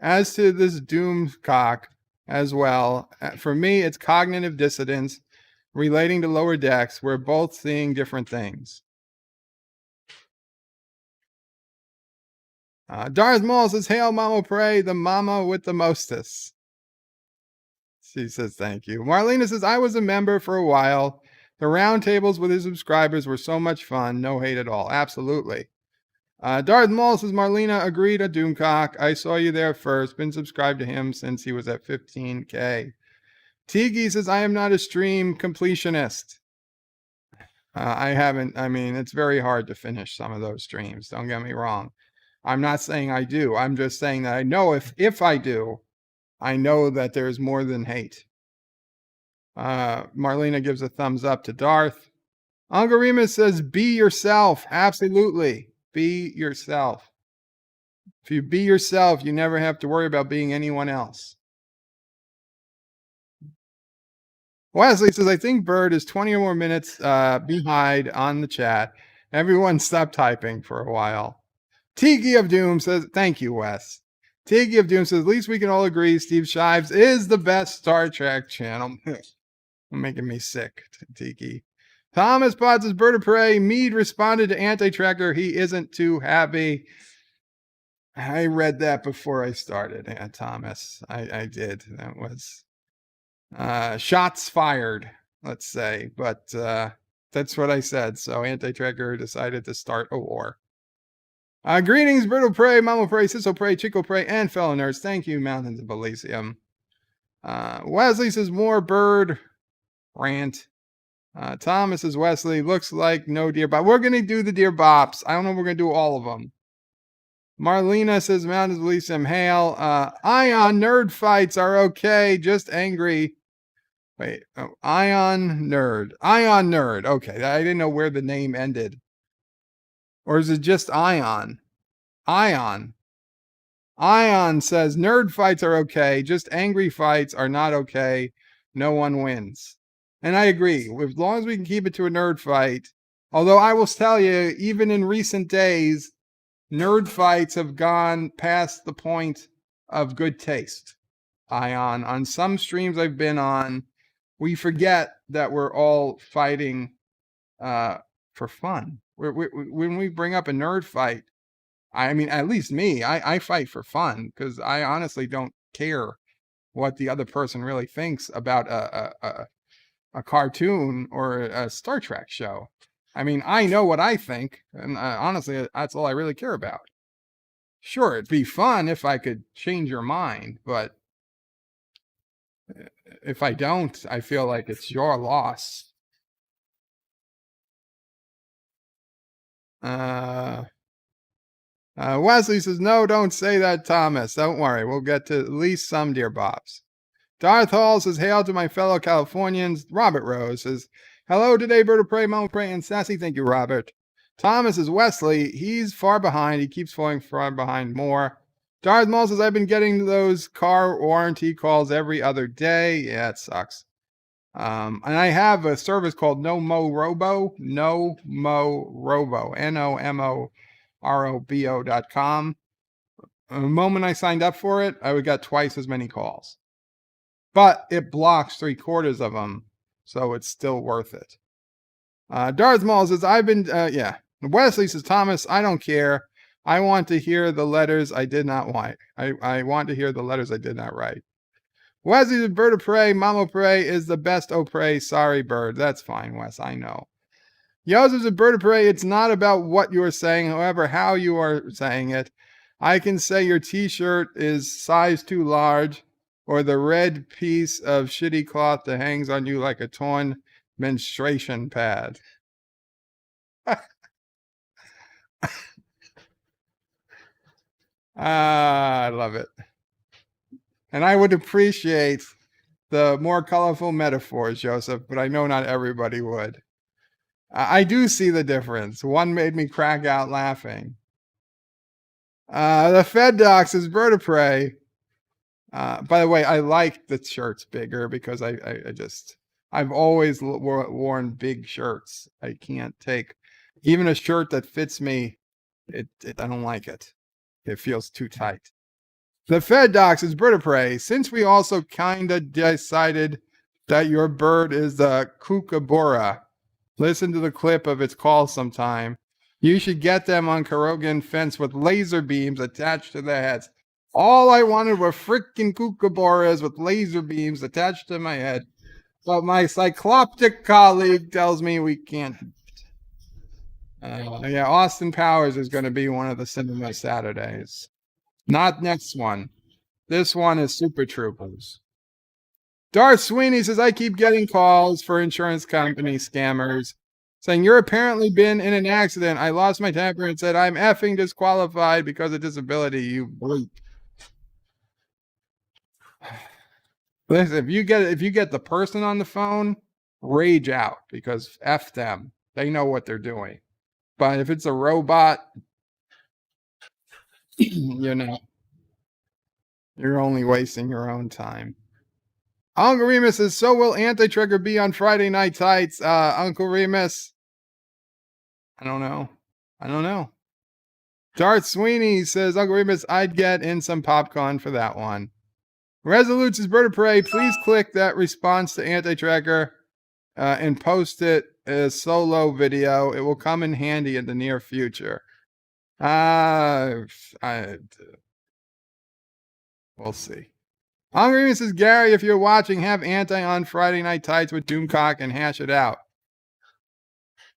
As to this Doomcock as well, for me, it's cognitive dissonance relating to lower decks. We're both seeing different things. Darth Maul says, hail Mama Pray, the mama with the mostest. She says, thank you. Marlena says, I was a member for a while. The roundtables with his subscribers were so much fun. No hate at all. Absolutely. Darth Maul says, Marlena agreed to Doomcock. I saw you there first. Been subscribed to him since he was at 15K. Tiki says, I am not a stream completionist. I haven't. I mean, it's very hard to finish some of those streams. Don't get me wrong. I'm not saying I do. I'm just saying that I know if I do, I know that there's more than hate. Marlena gives a thumbs up to Darth. Uncle Remus says, be yourself. Absolutely. Be yourself. If you be yourself, you never have to worry about being anyone else. Wesley says, I think Bird is 20 or more minutes behind on the chat. Everyone stop typing for a while. Tiki of Doom says, thank you, Wes. Tiki of Doom says, at least we can all agree Steve Shives is the best Star Trek channel. Making me sick, Tiki. Thomas Potts says, Bird of Prey. Mead responded to Anti-Tracker. He isn't too happy. I read that before I started, Thomas. I did. That was shots fired, let's say. But that's what I said. So Anti-Tracker decided to start a war. Greetings, Bird of Prey, Mama Prey, Sisso Prey, Chico Prey, and fellow nerds. Thank you, Mountains of Elysium. Wesley says, more Bird rant. Thomas says, Wesley, looks like no DearBop. We're going to do the DearBops. I don't know if we're going to do all of them. Marlena says, Mountains of Elysium, hail. Ion nerd fights are okay, just angry. Wait, Ion nerd. Okay, I didn't know where the name ended. Or is it just Ion? Ion says, nerd fights are okay, just angry fights are not okay. No one wins. And I agree. As long as we can keep it to a nerd fight. Although I will tell you, even in recent days, nerd fights have gone past the point of good taste. Ion, on some streams I've been on, we forget that we're all fighting for fun. When we bring up a nerd fight, I mean, at least me, I fight for fun because I honestly don't care what the other person really thinks about a cartoon or a Star Trek show. I mean, I know what I think, and honestly, that's all I really care about. Sure, it'd be fun if I could change your mind, but if I don't, I feel like it's your loss. Wesley says, no, don't say that, Thomas. Don't worry, we'll get to at least some DearBops. Darth Hall says, hail to my fellow Californians. Robert Rose says, hello today, Bird of Prey, Mama Prey, and Sassy. Thank you, Robert. Thomas is Wesley. He's far behind. He keeps falling far behind more. Darth Maul says, I've been getting those car warranty calls every other day. Yeah, it sucks. And I have a service called No Mo Robo, NOMOROBO.com. The moment I signed up for it, I would get twice as many calls. But it blocks 3/4 of them, so it's still worth it. Darth Maul says, I've been, yeah. Wesley says, Thomas, I don't care. I want to hear the letters I did not write. I want to hear the letters I did not write. Wesley says, Bird of Prey, Mama Prey is the best Prey. Sorry, Bird. That's fine, Wes. I know. Joseph says, Bird of Prey, it's not about what you are saying, however, how you are saying it. I can say your t-shirt is size too large, or the red piece of shitty cloth that hangs on you like a torn menstruation pad. I love it. And I would appreciate the more colorful metaphors, Joseph, but I know not everybody would. I do see the difference. One made me crack out laughing. The Fed Docs is Bird of Prey. By the way, I like the shirts bigger because I I've always worn big shirts. I can't take even a shirt that fits me. I don't like it. It feels too tight. The Fed Docs is bird of prey. Since we also kind of decided that your bird is the kookaburra, listen to the clip of its call sometime. You should get them on Korogan fence with laser beams attached to their heads. All I wanted were freaking kookaburras with laser beams attached to my head. But my cycloptic colleague tells me we can't. Yeah, Austin Powers is going to be one of the cinema Saturdays. Not next one. This one is Super Troopers. Darth Sweeney says, I keep getting calls for insurance company scammers saying, you're apparently been in an accident. I lost my temper and said, I'm effing disqualified because of disability, you bleep. Listen, if you get the person on the phone, rage out because F them. They know what they're doing. But if it's a robot, you know, you're only wasting your own time. Uncle Remus says, so will Anti-Trigger be on Friday Night Tights? Uncle Remus, I don't know. Darth Sweeney says, Uncle Remus, I'd get in some popcorn for that one. Resolutes is bird of prey. Please click that response to Anti-Tracker and post it as solo video. It will come in handy in the near future. We'll see. Hungry Mrs. Gary, if you're watching, have Anti on Friday Night Tights with Doomcock and hash it out.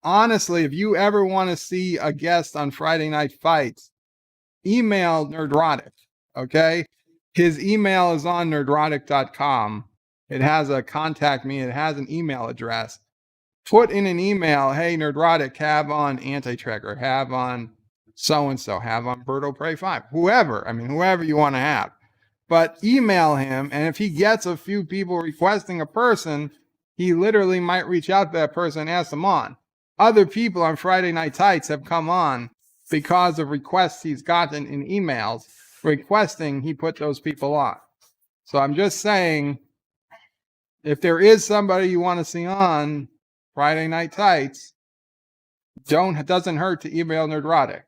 Honestly, if you ever want to see a guest on Friday Night Fights, email Nerdrotic, okay? His email is on nerdrotic.com. It has a contact me. It has an email address. Put in an email, hey, Nerdrotic, have on Anti-Tracker, have on so-and-so, have on Birdo Prey 5, whoever you want to have. But email him, and if he gets a few people requesting a person, he literally might reach out to that person and ask them on. Other people on Friday Night Tights have come on because of requests he's gotten in emails requesting he put those people on. So I'm just saying, if there is somebody you want to see on Friday Night Tights, doesn't hurt to email Nerdrotic.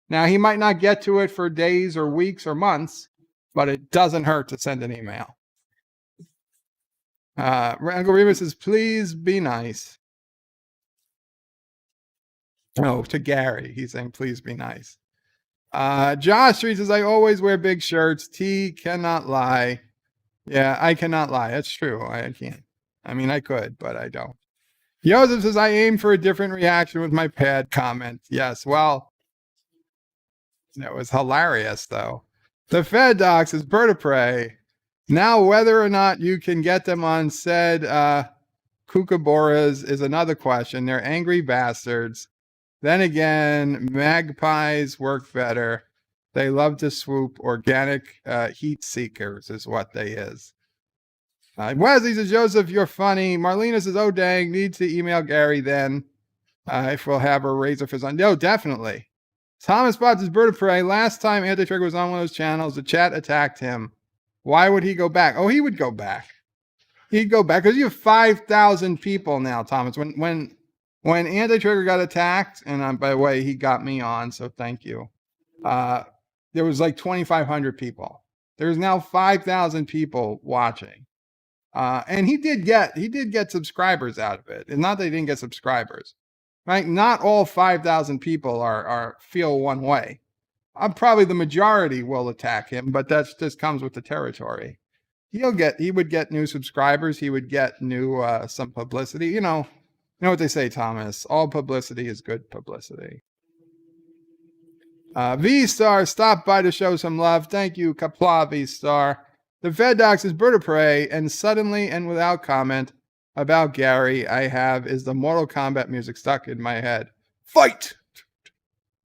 Now, he might not get to it for days or weeks or months, but it doesn't hurt to send an email. Uncle Remus says, please be nice. No, to Gary. He's saying, please be nice. Josh Street says, I always wear big shirts. T cannot lie. Yeah, I cannot lie. That's true. I can't. I mean, I could, but I don't. Joseph says, I aim for a different reaction with my pad comment. Yes, well, that was hilarious, though. The Fed Docs is bird of prey. Now, whether or not you can get them on said kookaburras is another question. They're angry bastards. Then again, magpies work better. They love to swoop. Organic heat seekers is what they is. Wesley says, Joseph, you're funny. Marlena says, oh, dang, need to email Gary then. If we'll have a razor fizz on. No, definitely. Thomas Spots is bird of prey. Last time Anti-Trigger was on one of those channels, the chat attacked him. Why would he go back? Oh, he would go back. He'd go back because you have 5,000 people now, Thomas. When Anti-Trigger got attacked, and by the way, he got me on, so thank you. There was like 2,500 people. There's now 5,000 people watching. And he did get subscribers out of it. It's not that he didn't get subscribers. Right? Not all 5,000 people feel one way. Probably the majority will attack him, but that just comes with the territory. He would get new subscribers. He would get new some publicity. You know what they say, Thomas. All publicity is good publicity. V-Star stopped by to show some love. Thank you, Qapla V-Star. The Fed Docs is bird of prey, and suddenly and without comment about Gary I have is the Mortal Kombat music stuck in my head. Fight!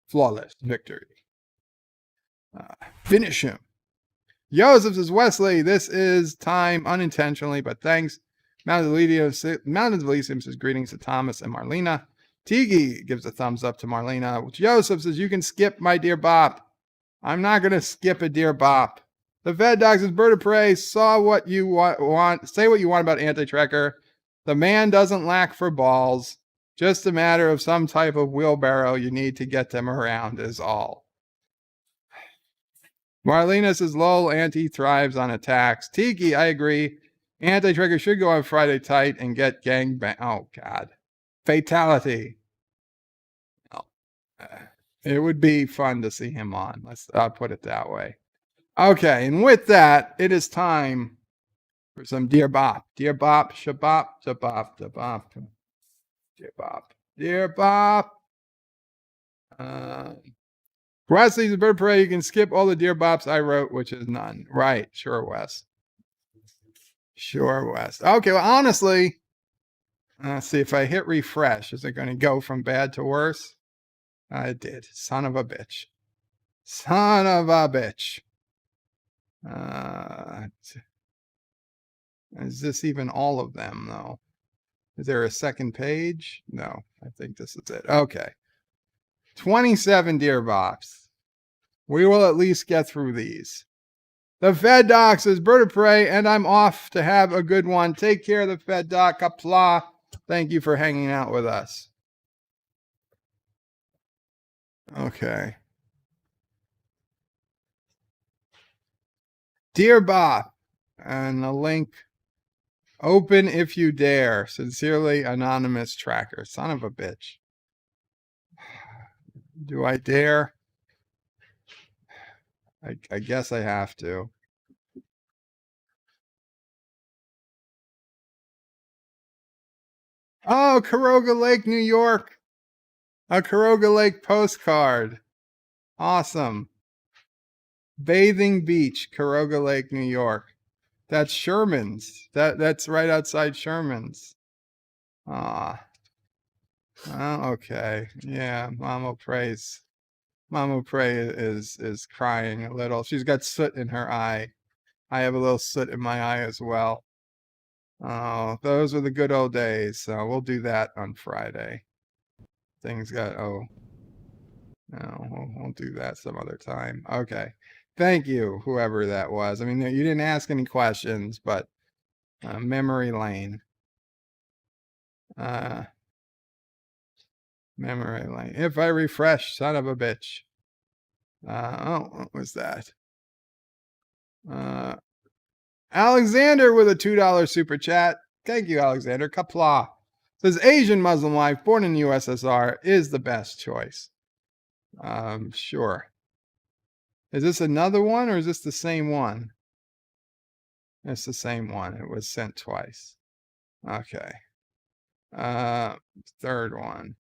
Flawless victory. Finish him. Joseph says, Wesley, this is time unintentionally, but thanks. Mountains of Elysium says, greetings to Thomas and Marlena. Tigi gives a thumbs up to Marlena. Joseph says, you can skip my dear Bop. I'm not going to skip a dear Bop. The Fed Dogs is bird of prey. Say what you want about Anti-Tracker. The man doesn't lack for balls. Just a matter of some type of wheelbarrow you need to get them around is all. Marlena says, lol, Auntie thrives on attacks. Tiki, I agree. Anti-Trigger should go on Friday tight and get gangbang. Oh, God. Fatality. Oh. It would be fun to see him on. I'll put it that way. Okay, and with that, it is time for some DearBop. DearBop, shabop, shabop, shabop. DearBop. DearBop. Wesley's a bird parade. You can skip all the DearBops I wrote, which is none. Right. Sure, Wes. Sure, Wes. Okay, well, honestly, let's see if I hit refresh. Is it going to go from bad to worse? It did. Son of a bitch. Son of a bitch. Is this even all of them, though? Is there a second page? No, I think this is it. Okay. 27 DearBops. We will at least get through these. The Fed Doc says, bird of prey, and I'm off to have a good one. Take care of the Fed Doc. Qapla. Thank you for hanging out with us. Okay. DearBop. And the link. Open if you dare. Sincerely, anonymous tracker. Son of a bitch. Do I dare? I guess I have to. Oh, Caroga Lake, New York. A Caroga Lake postcard. Awesome. Bathing Beach, Caroga Lake, New York. That's Sherman's. That's right outside Sherman's. Oh, okay. Yeah, Mama Praise. Mama Pray is crying a little. She's got soot in her eye. I have a little soot in my eye as well. Oh, those were the good old days. So we'll do that on Friday. Things got, no, we'll do that some other time. Okay. Thank you, whoever that was. I mean, you didn't ask any questions, but memory lane. Memory lane. If I refresh, son of a bitch. What was that? Alexander with a $2 super chat. Thank you, Alexander. Qapla. Says Asian Muslim life born in the USSR is the best choice. Sure. Is this another one or is this the same one? It's the same one. It was sent twice. Okay. Third one.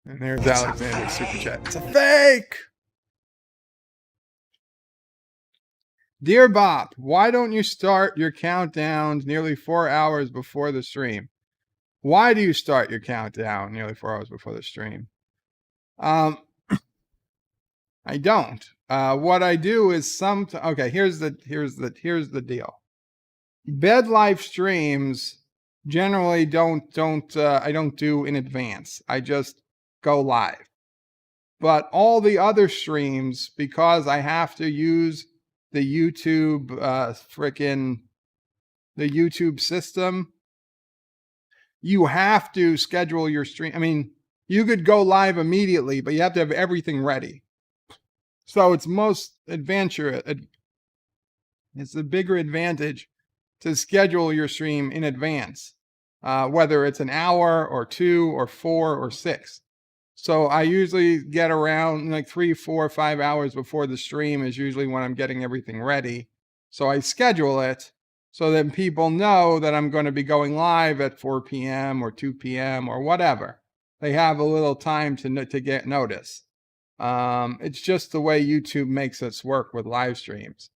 And there's Alexander's super chat. It's a fake! DearBop, why don't you start your countdowns nearly 4 hours before the stream? Why do you start your countdown nearly 4 hours before the stream? I don't. What I do is okay, here's the deal. BedLife streams generally I don't do in advance. I just go live. But all the other streams, because I have to use the YouTube the YouTube system, you have to schedule your stream. I mean, you could go live immediately, but you have to have everything ready. So it's most adventurous. It's a bigger advantage to schedule your stream in advance, whether it's an hour or 2 or 4 or 6. So I usually get around like 3, 4, 5 hours before the stream is usually when I'm getting everything ready. So I schedule it so that people know that I'm going to be going live at 4 p.m. or 2 p.m. or whatever. They have a little time to get notice. It's just the way YouTube makes us work with live streams.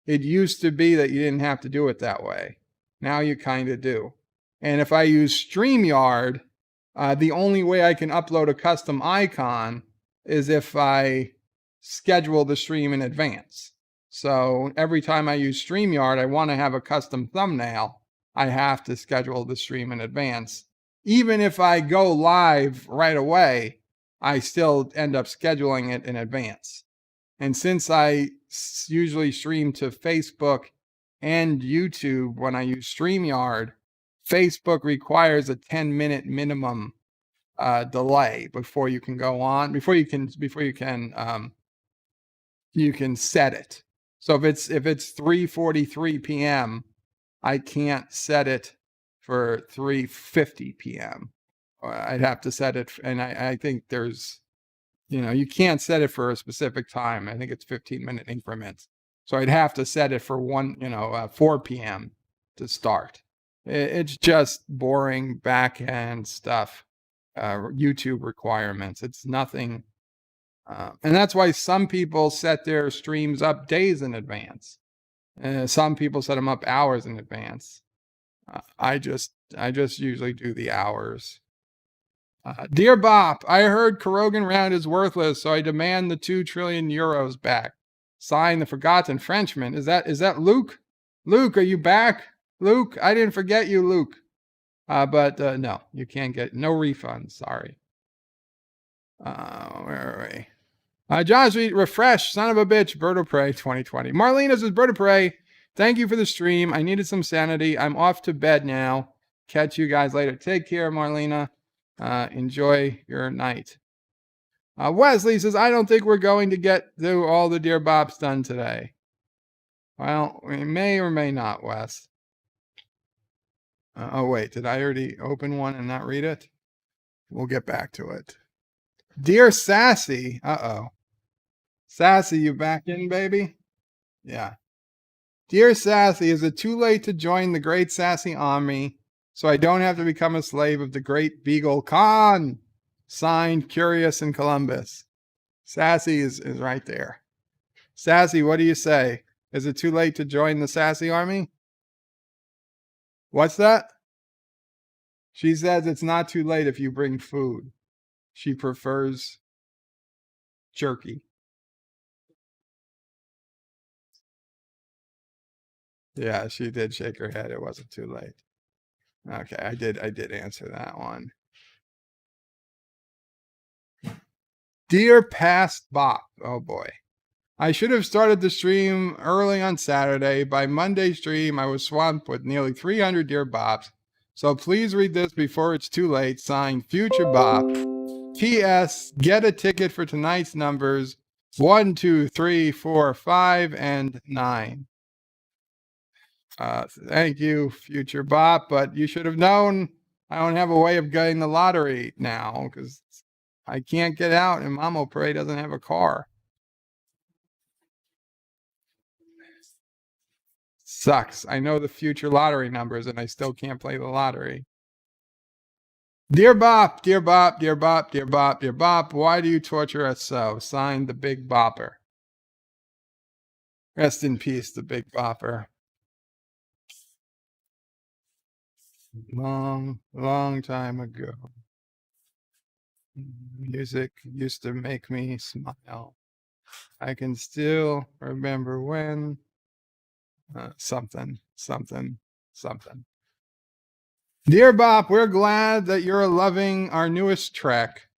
It used to be that you didn't have to do it that way. Now you kind of do. And if I use StreamYard, the only way I can upload a custom icon is if I schedule the stream in advance. So every time I use StreamYard, I want to have a custom thumbnail. I have to schedule the stream in advance. Even if I go live right away, I still end up scheduling it in advance. And since I usually stream to Facebook and YouTube, when I use StreamYard, Facebook requires a 10-minute minimum delay before you can go on, before you can set it. So if it's 3:43 p.m., I can't set it for 3:50 p.m. I'd have to set it, and I think there's, you can't set it for a specific time. I think it's 15-minute increments. So I'd have to set it for 4 p.m. to start. It's just boring back-end stuff, YouTube requirements. It's nothing. And that's why some people set their streams up days in advance. Some people set them up hours in advance. I just usually do the hours. DearBop, I heard Kurogan Round is worthless, so I demand the 2 trillion euros back. Signed, the Forgotten Frenchman. Is that Luke? Luke, are you back? Luke, I didn't forget you, Luke. But no, you can't get no refunds. Sorry. Where are we? Josh, refresh, son of a bitch, Bird of Prey 2020. Marlena says, Bird of Prey, thank you for the stream. I needed some sanity. I'm off to bed now. Catch you guys later. Take care, Marlena. Enjoy your night. Wesley says, I don't think we're going to get through all the DearBops done today. Well, we may or may not, Wes. Oh, wait, did I already open one and not read it? We'll get back to it. Dear Sassy. Uh-oh. Sassy, you back in, baby? Yeah. Dear Sassy, is it too late to join the Great Sassy Army so I don't have to become a slave of the Great Beagle Khan? Signed, Curious in Columbus. Sassy is right there. Sassy, what do you say? Is it too late to join the Sassy Army? What's that? She says it's not too late if you bring food. She prefers jerky. Yeah, she did shake her head. It wasn't too late. Okay, I did answer that one. Dear Past Bop. Oh boy. I should have started the stream early on Saturday. By Monday stream, I was swamped with nearly 300 Dear Bops. So please read this before it's too late. Signed, Future Bop. P.S. Get a ticket for tonight's numbers 1, 2, 3, 4, 5, and 9. Thank you, Future Bop, but you should have known I don't have a way of getting the lottery now because I can't get out and Mamo Prey doesn't have a car. Sucks. I know the future lottery numbers and I still can't play the lottery. Dear Bop, Dear Bop, Dear Bop, Dear Bop, Dear Bop, why do you torture us so? Signed, the Big Bopper. Rest in peace, the Big Bopper. Long time ago. Music used to make me smile. I can still remember when something. Dear Bop, we're glad that you're loving our newest trek.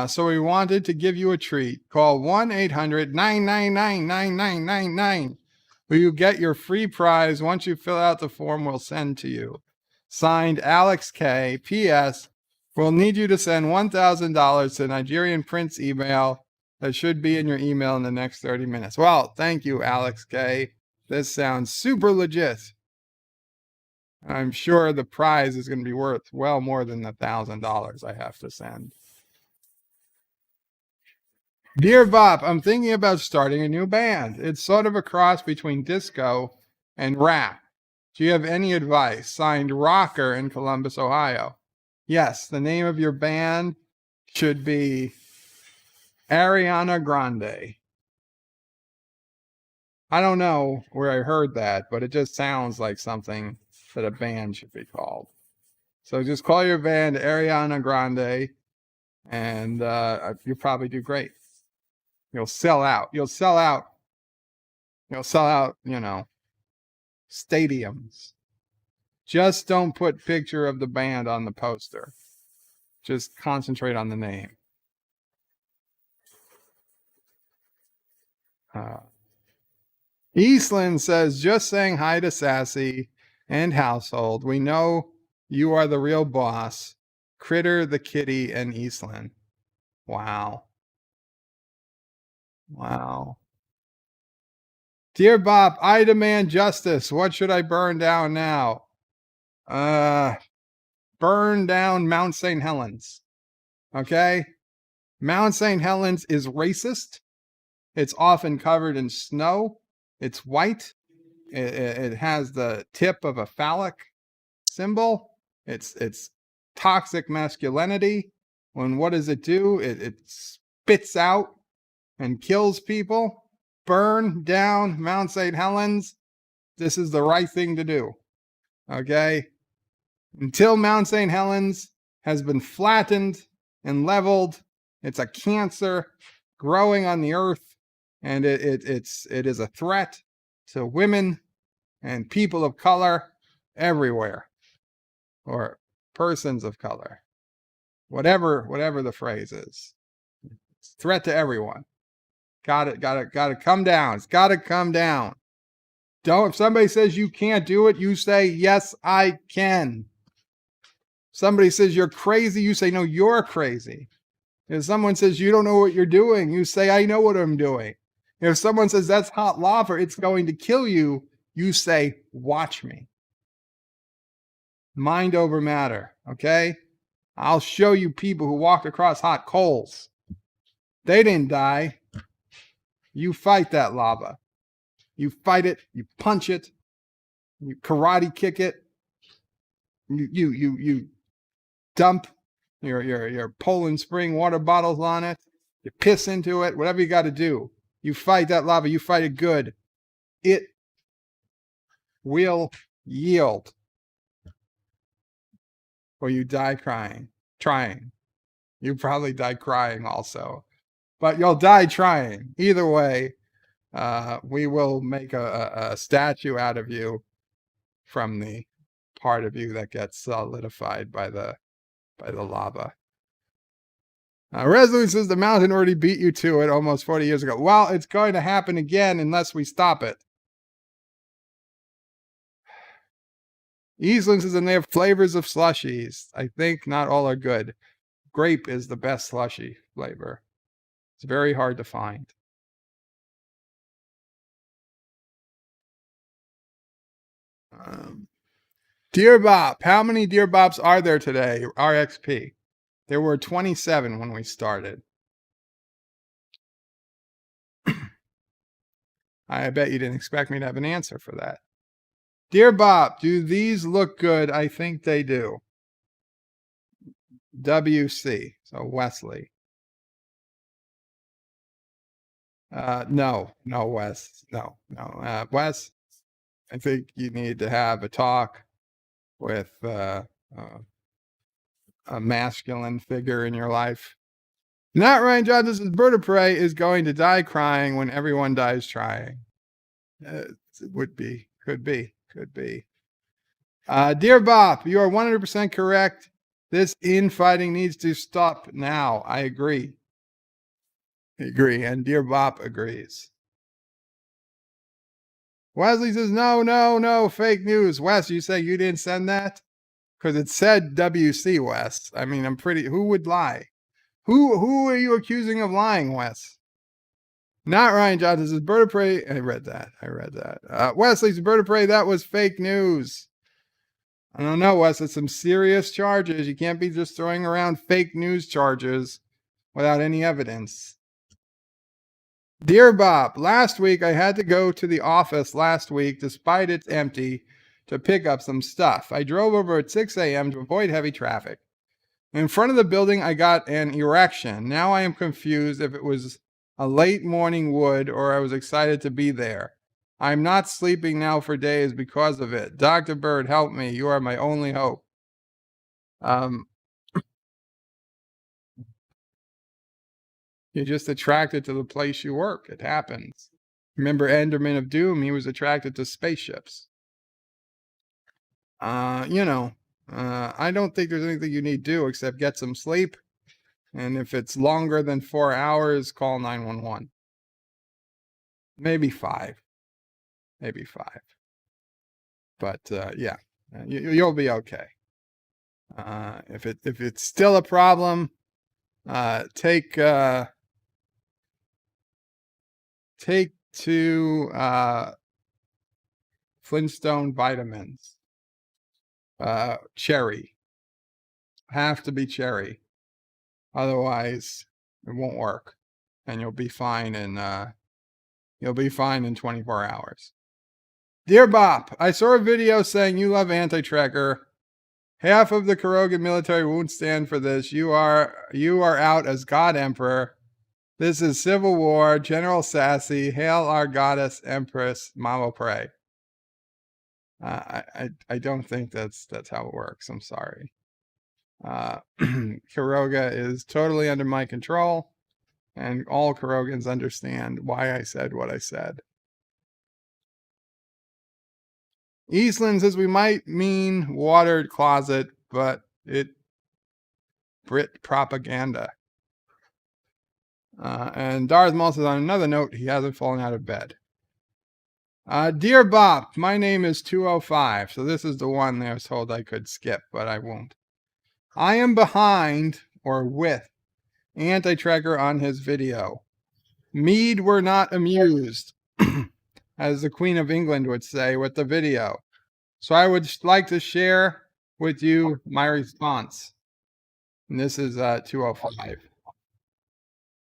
So we wanted to give you a treat. Call 1-800-999-9999. Where you get your free prize once you fill out the form we'll send to you. Signed, Alex K. P.S. We'll need you to send $1,000 to Nigerian Prince email that should be in your email in the next 30 minutes. Well, thank you, Alex K. This sounds super legit. I'm sure the prize is going to be worth well more than the $1,000 I have to send. Dear Bop, I'm thinking about starting a new band. It's sort of a cross between disco and rap. Do you have any advice? Signed, Rocker in Columbus, Ohio. Yes, the name of your band should be Ariana Grande. I don't know where I heard that, but it just sounds like something that a band should be called. So just call your band Ariana Grande, and you'll probably do great. You'll sell out. You'll sell out, stadiums. Just don't put picture of the band on the poster. Just concentrate on the name. Eastland says, just saying hi to Sassy and household. We know you are the real boss. Critter, the kitty, and Eastland. Wow. Wow. Dear Bob, I demand justice. What should I burn down now? Burn down Mount St. Helens. Okay? Mount St. Helens is racist. It's often covered in snow. It's white. It has the tip of a phallic symbol. It's toxic masculinity. When what does it do? It spits out and kills people. Burn down Mount St. Helens. This is the right thing to do. Okay? Until Mount St. Helens has been flattened and leveled, it's a cancer growing on the earth, and it is a threat to women and people of color everywhere, or persons of color, whatever the phrase is. It's a threat to everyone. Got to come down. It's got to come down. Don't, if somebody says you can't do it, you say, yes, I can. Somebody says you're crazy, you say, no, you're crazy. If someone says you don't know what you're doing, you say, I know what I'm doing. If someone says that's hot lava, it's going to kill you, you say, watch me. Mind over matter, okay? I'll show you people who walked across hot coals. They didn't die. You fight that lava. You fight it, you punch it, you karate kick it, you dump your Poland Spring water bottles on it, you piss into it, whatever you got to do. You fight that lava, you fight it good. It will yield. Or you die trying. You probably die crying also. But you'll die trying. Either way, we will make a statue out of you from the part of you that gets solidified by the lava. Resolute says the mountain already beat you to it almost 40 years ago. Well, it's going to happen again unless we stop it. Eastland says, and they have flavors of slushies. I think not all are good. Grape is the best slushy flavor. It's very hard to find. DearBop. How many DearBops are there today? RXP. There were 27 when we started. I bet you didn't expect me to have an answer for that. DearBop, do these look good? I think they do. WC. So Wesley. No, Wes. No. Wes, I think you need to have a talk with a masculine figure in your life. Not Ryan Johnson says Bird of Prey is going to die crying when everyone dies trying. It would be, could be. DearBop, you are 100% correct. This infighting needs to stop now. I agree. And DearBop agrees. Wesley says, no, fake news. Wes, you say you didn't send that? Because it said WC, Wes. I mean, who would lie? Who are you accusing of lying, Wes? Not Ryan Johnson says, Bird of Prey. I read that. Wesley's Bird of Prey, that was fake news. I don't know, Wes. It's some serious charges. You can't be just throwing around fake news charges without any evidence. DearBop, last week I had to go to the office despite it's empty, to pick up some stuff. I drove over at 6 a.m. to avoid heavy traffic. In front of the building, I got an erection. Now I am confused if it was a late morning wood or I was excited to be there. I'm not sleeping now for days because of it. Dr. Bird, help me. You are my only hope. You're just attracted to the place you work. It happens. Remember Enderman of Doom? He was attracted to spaceships. I don't think there's anything you need to do except get some sleep. And if it's longer than 4 hours, call 911. Maybe 5. maybe 5. But yeah, you'll be okay. If it's still a problem, take 2 Flintstone vitamins. Cherry. Have to be cherry. Otherwise, it won't work, and you'll be fine in 24 hours. DearBop, I saw a video saying you love anti-tracker. Half of the Kuroga military won't stand for this. You are out as God Emperor. This is civil war. General Sassy. Hail our goddess Empress. Mama pray. I don't think that's how it works. I'm sorry. Kuroga is totally under my control, and all Kurogans understand why I said what I said. Eastland says we might mean watered closet, but it Brit propaganda. And Darth Maul says on another note, he hasn't fallen out of bed. DearBop, my name is 205, so this is the one I was told I could skip, but I won't. I am behind, or with, Anti-Tracker on his video. Mead were not amused, as the Queen of England would say, with the video. So I would like to share with you my response. And this is 205.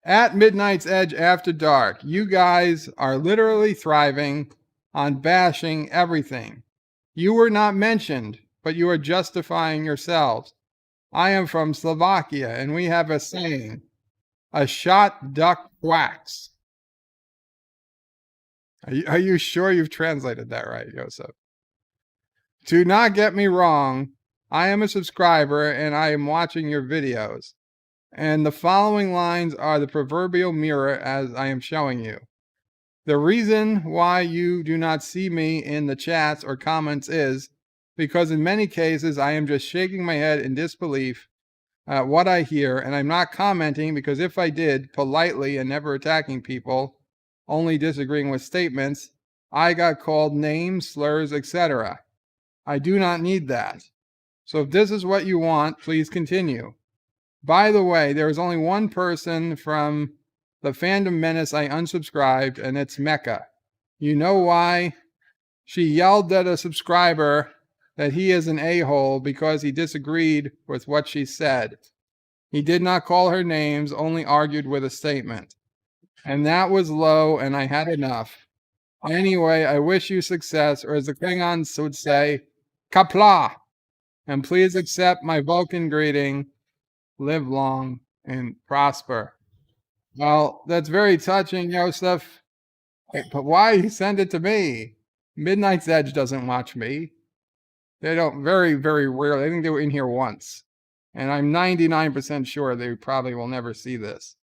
At Midnight's Edge After Dark, you guys are literally thriving on bashing everything. You were not mentioned, but you are justifying yourselves. I am from Slovakia, and we have a saying, a shot duck quacks. Are you sure you've translated that right, Joseph? Do not get me wrong, I am a subscriber, and I am watching your videos. And the following lines are the proverbial mirror as I am showing you. The reason why you do not see me in the chats or comments is because in many cases I am just shaking my head in disbelief at what I hear, and I'm not commenting because if I did, politely and never attacking people, only disagreeing with statements, I got called names, slurs, etc. I do not need that. So if this is what you want, please continue. By the way, there is only one person from the Fandom Menace I unsubscribed, and it's Mecca. You know why? She yelled at a subscriber that he is an a-hole because he disagreed with what she said. He did not call her names, only argued with a statement. And that was low, and I had enough. Anyway, I wish you success, or as the Klingons would say, Qapla! And please accept my Vulcan greeting. Live long and prosper. Well, that's very touching, Joseph. But why you send it to me? Midnight's Edge doesn't watch me. They don't, very, very rarely. I think they were in here once. And I'm 99% sure they probably will never see this.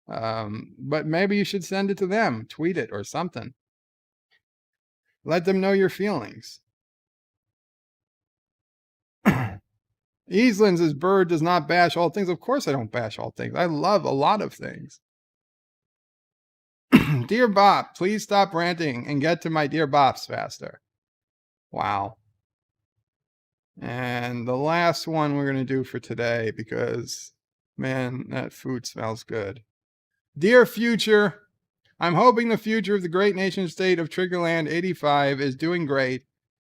But maybe you should send it to them. Tweet it or something. Let them know your feelings. Eastland's bird does not bash all things. Of course I don't bash all things. I love a lot of things. DearBop, please stop ranting and get to my DearBops faster. Wow. And the last one we're going to do for today because, man, that food smells good. Dear Future, I'm hoping the future of the great nation state of Triggerland 85 is doing great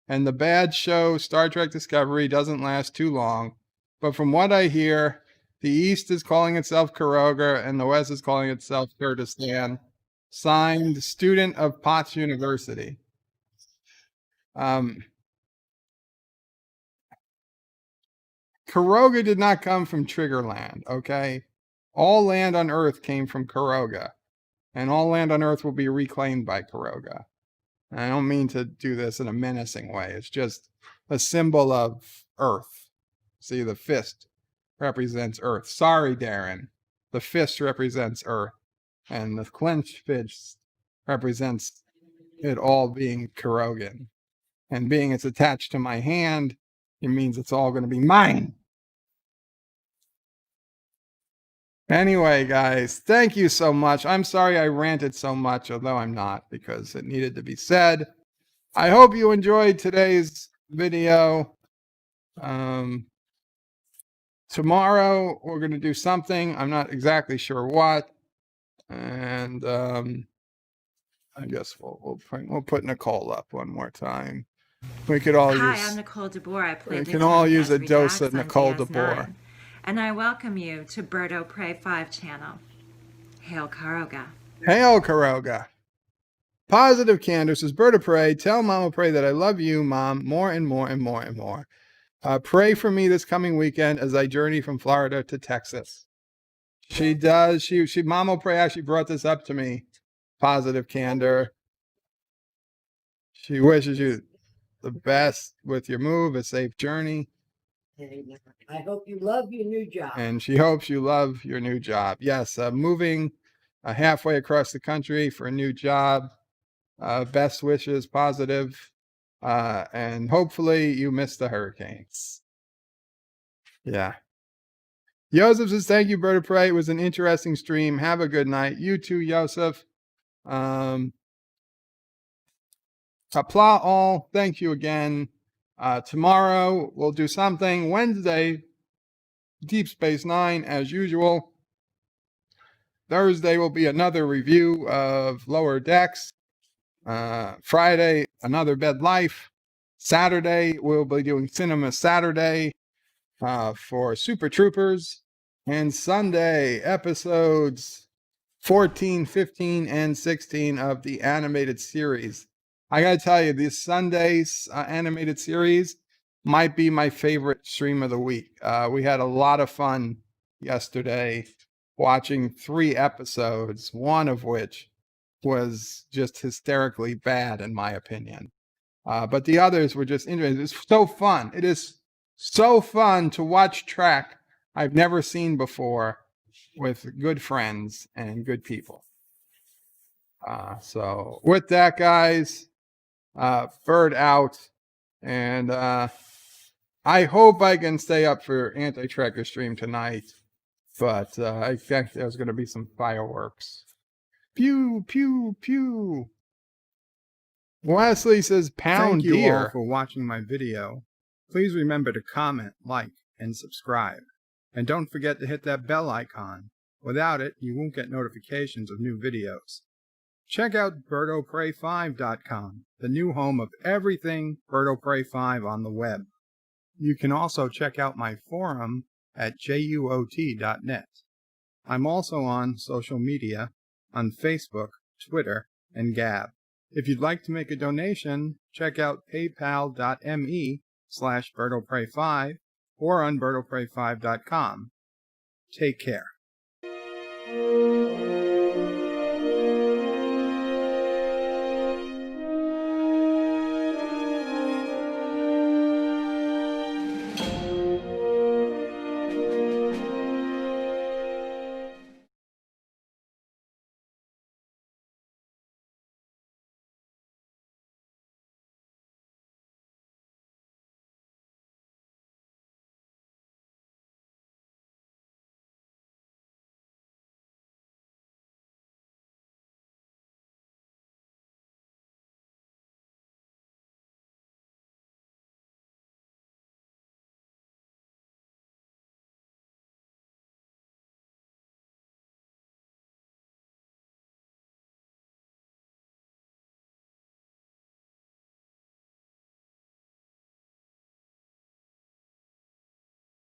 and the bad show Star Trek Discovery doesn't last too long. But from what I hear, the East is calling itself Kuroga and the West is calling itself Kurdistan. Signed, student of Potts University. Kuroga did not come from Triggerland, okay? All land on Earth came from Kuroga, and all land on Earth will be reclaimed by Kuroga. And I don't mean to do this in a menacing way. It's just a symbol of Earth. See, the fist represents Earth. Sorry, Darren. The fist represents Earth, and the clenched fist represents it all being Kurogan. And being it's attached to my hand, it means it's all going to be mine. Anyway, guys, thank you so much. I'm sorry I ranted so much, although I'm not, because it needed to be said. I hope you enjoyed today's video. Tomorrow we're going to do something. I'm not exactly sure what. And I guess we'll put Nicole up one more time. We could all Hi, use. I'm Nicole DeBoer. I We played can all Lieutenant use a Esri dose Dax of on Nicole DS9, DeBoer. and I welcome you to Birdo Pray 5 channel. Hail Karoga. Hail Karoga. Positive Candace says, Bird of Prey, tell Mama Pray that I love you, Mom, more and more and more and more. Pray for me this coming weekend as I journey from Florida to Texas. She does. She Mama Pray actually brought this up to me. Positive Candor. She wishes you the best with your move, a safe journey. And I hope you love your new job. And she hopes you love your new job. Yes, moving halfway across the country for a new job. Best wishes, positive. And hopefully you miss the hurricanes. Yeah. Joseph says, thank you, Bird of Prey. It was an interesting stream. Have a good night. You too, Joseph. Qapla All, thank you again. Tomorrow we'll do something. Wednesday, Deep Space Nine, as usual. Thursday will be another review of Lower Decks. Friday, another BedLife. Saturday, we'll be doing Cinema Saturday for Super Troopers. And Sunday, episodes 14, 15, and 16 of the animated series. I gotta tell you, this Sunday's animated series might be my favorite stream of the week. We had a lot of fun yesterday watching 3 episodes, one of which was just hysterically bad in my opinion. But the others were just interesting. It's so fun. It is so fun to watch Trek I've never seen before with good friends and good people. So with that, guys, Bird out. And I hope I can stay up for Anti-Trekker stream tonight. But I think there's going to be some fireworks. Pew, pew, pew. Wesley says, pound Thank you deer. all for watching my video. Please remember to comment, like, and subscribe. And don't forget to hit that bell icon. Without it, you won't get notifications of new videos. Check out BirdoPrey5.com, the new home of everything BirdoPrey5 on the web. You can also check out my forum at juot.net. I'm also on social media, on Facebook, Twitter, and Gab. If you'd like to make a donation, check out paypal.me/BirdoPrey5 or on BirdoPrey5.com. Take care.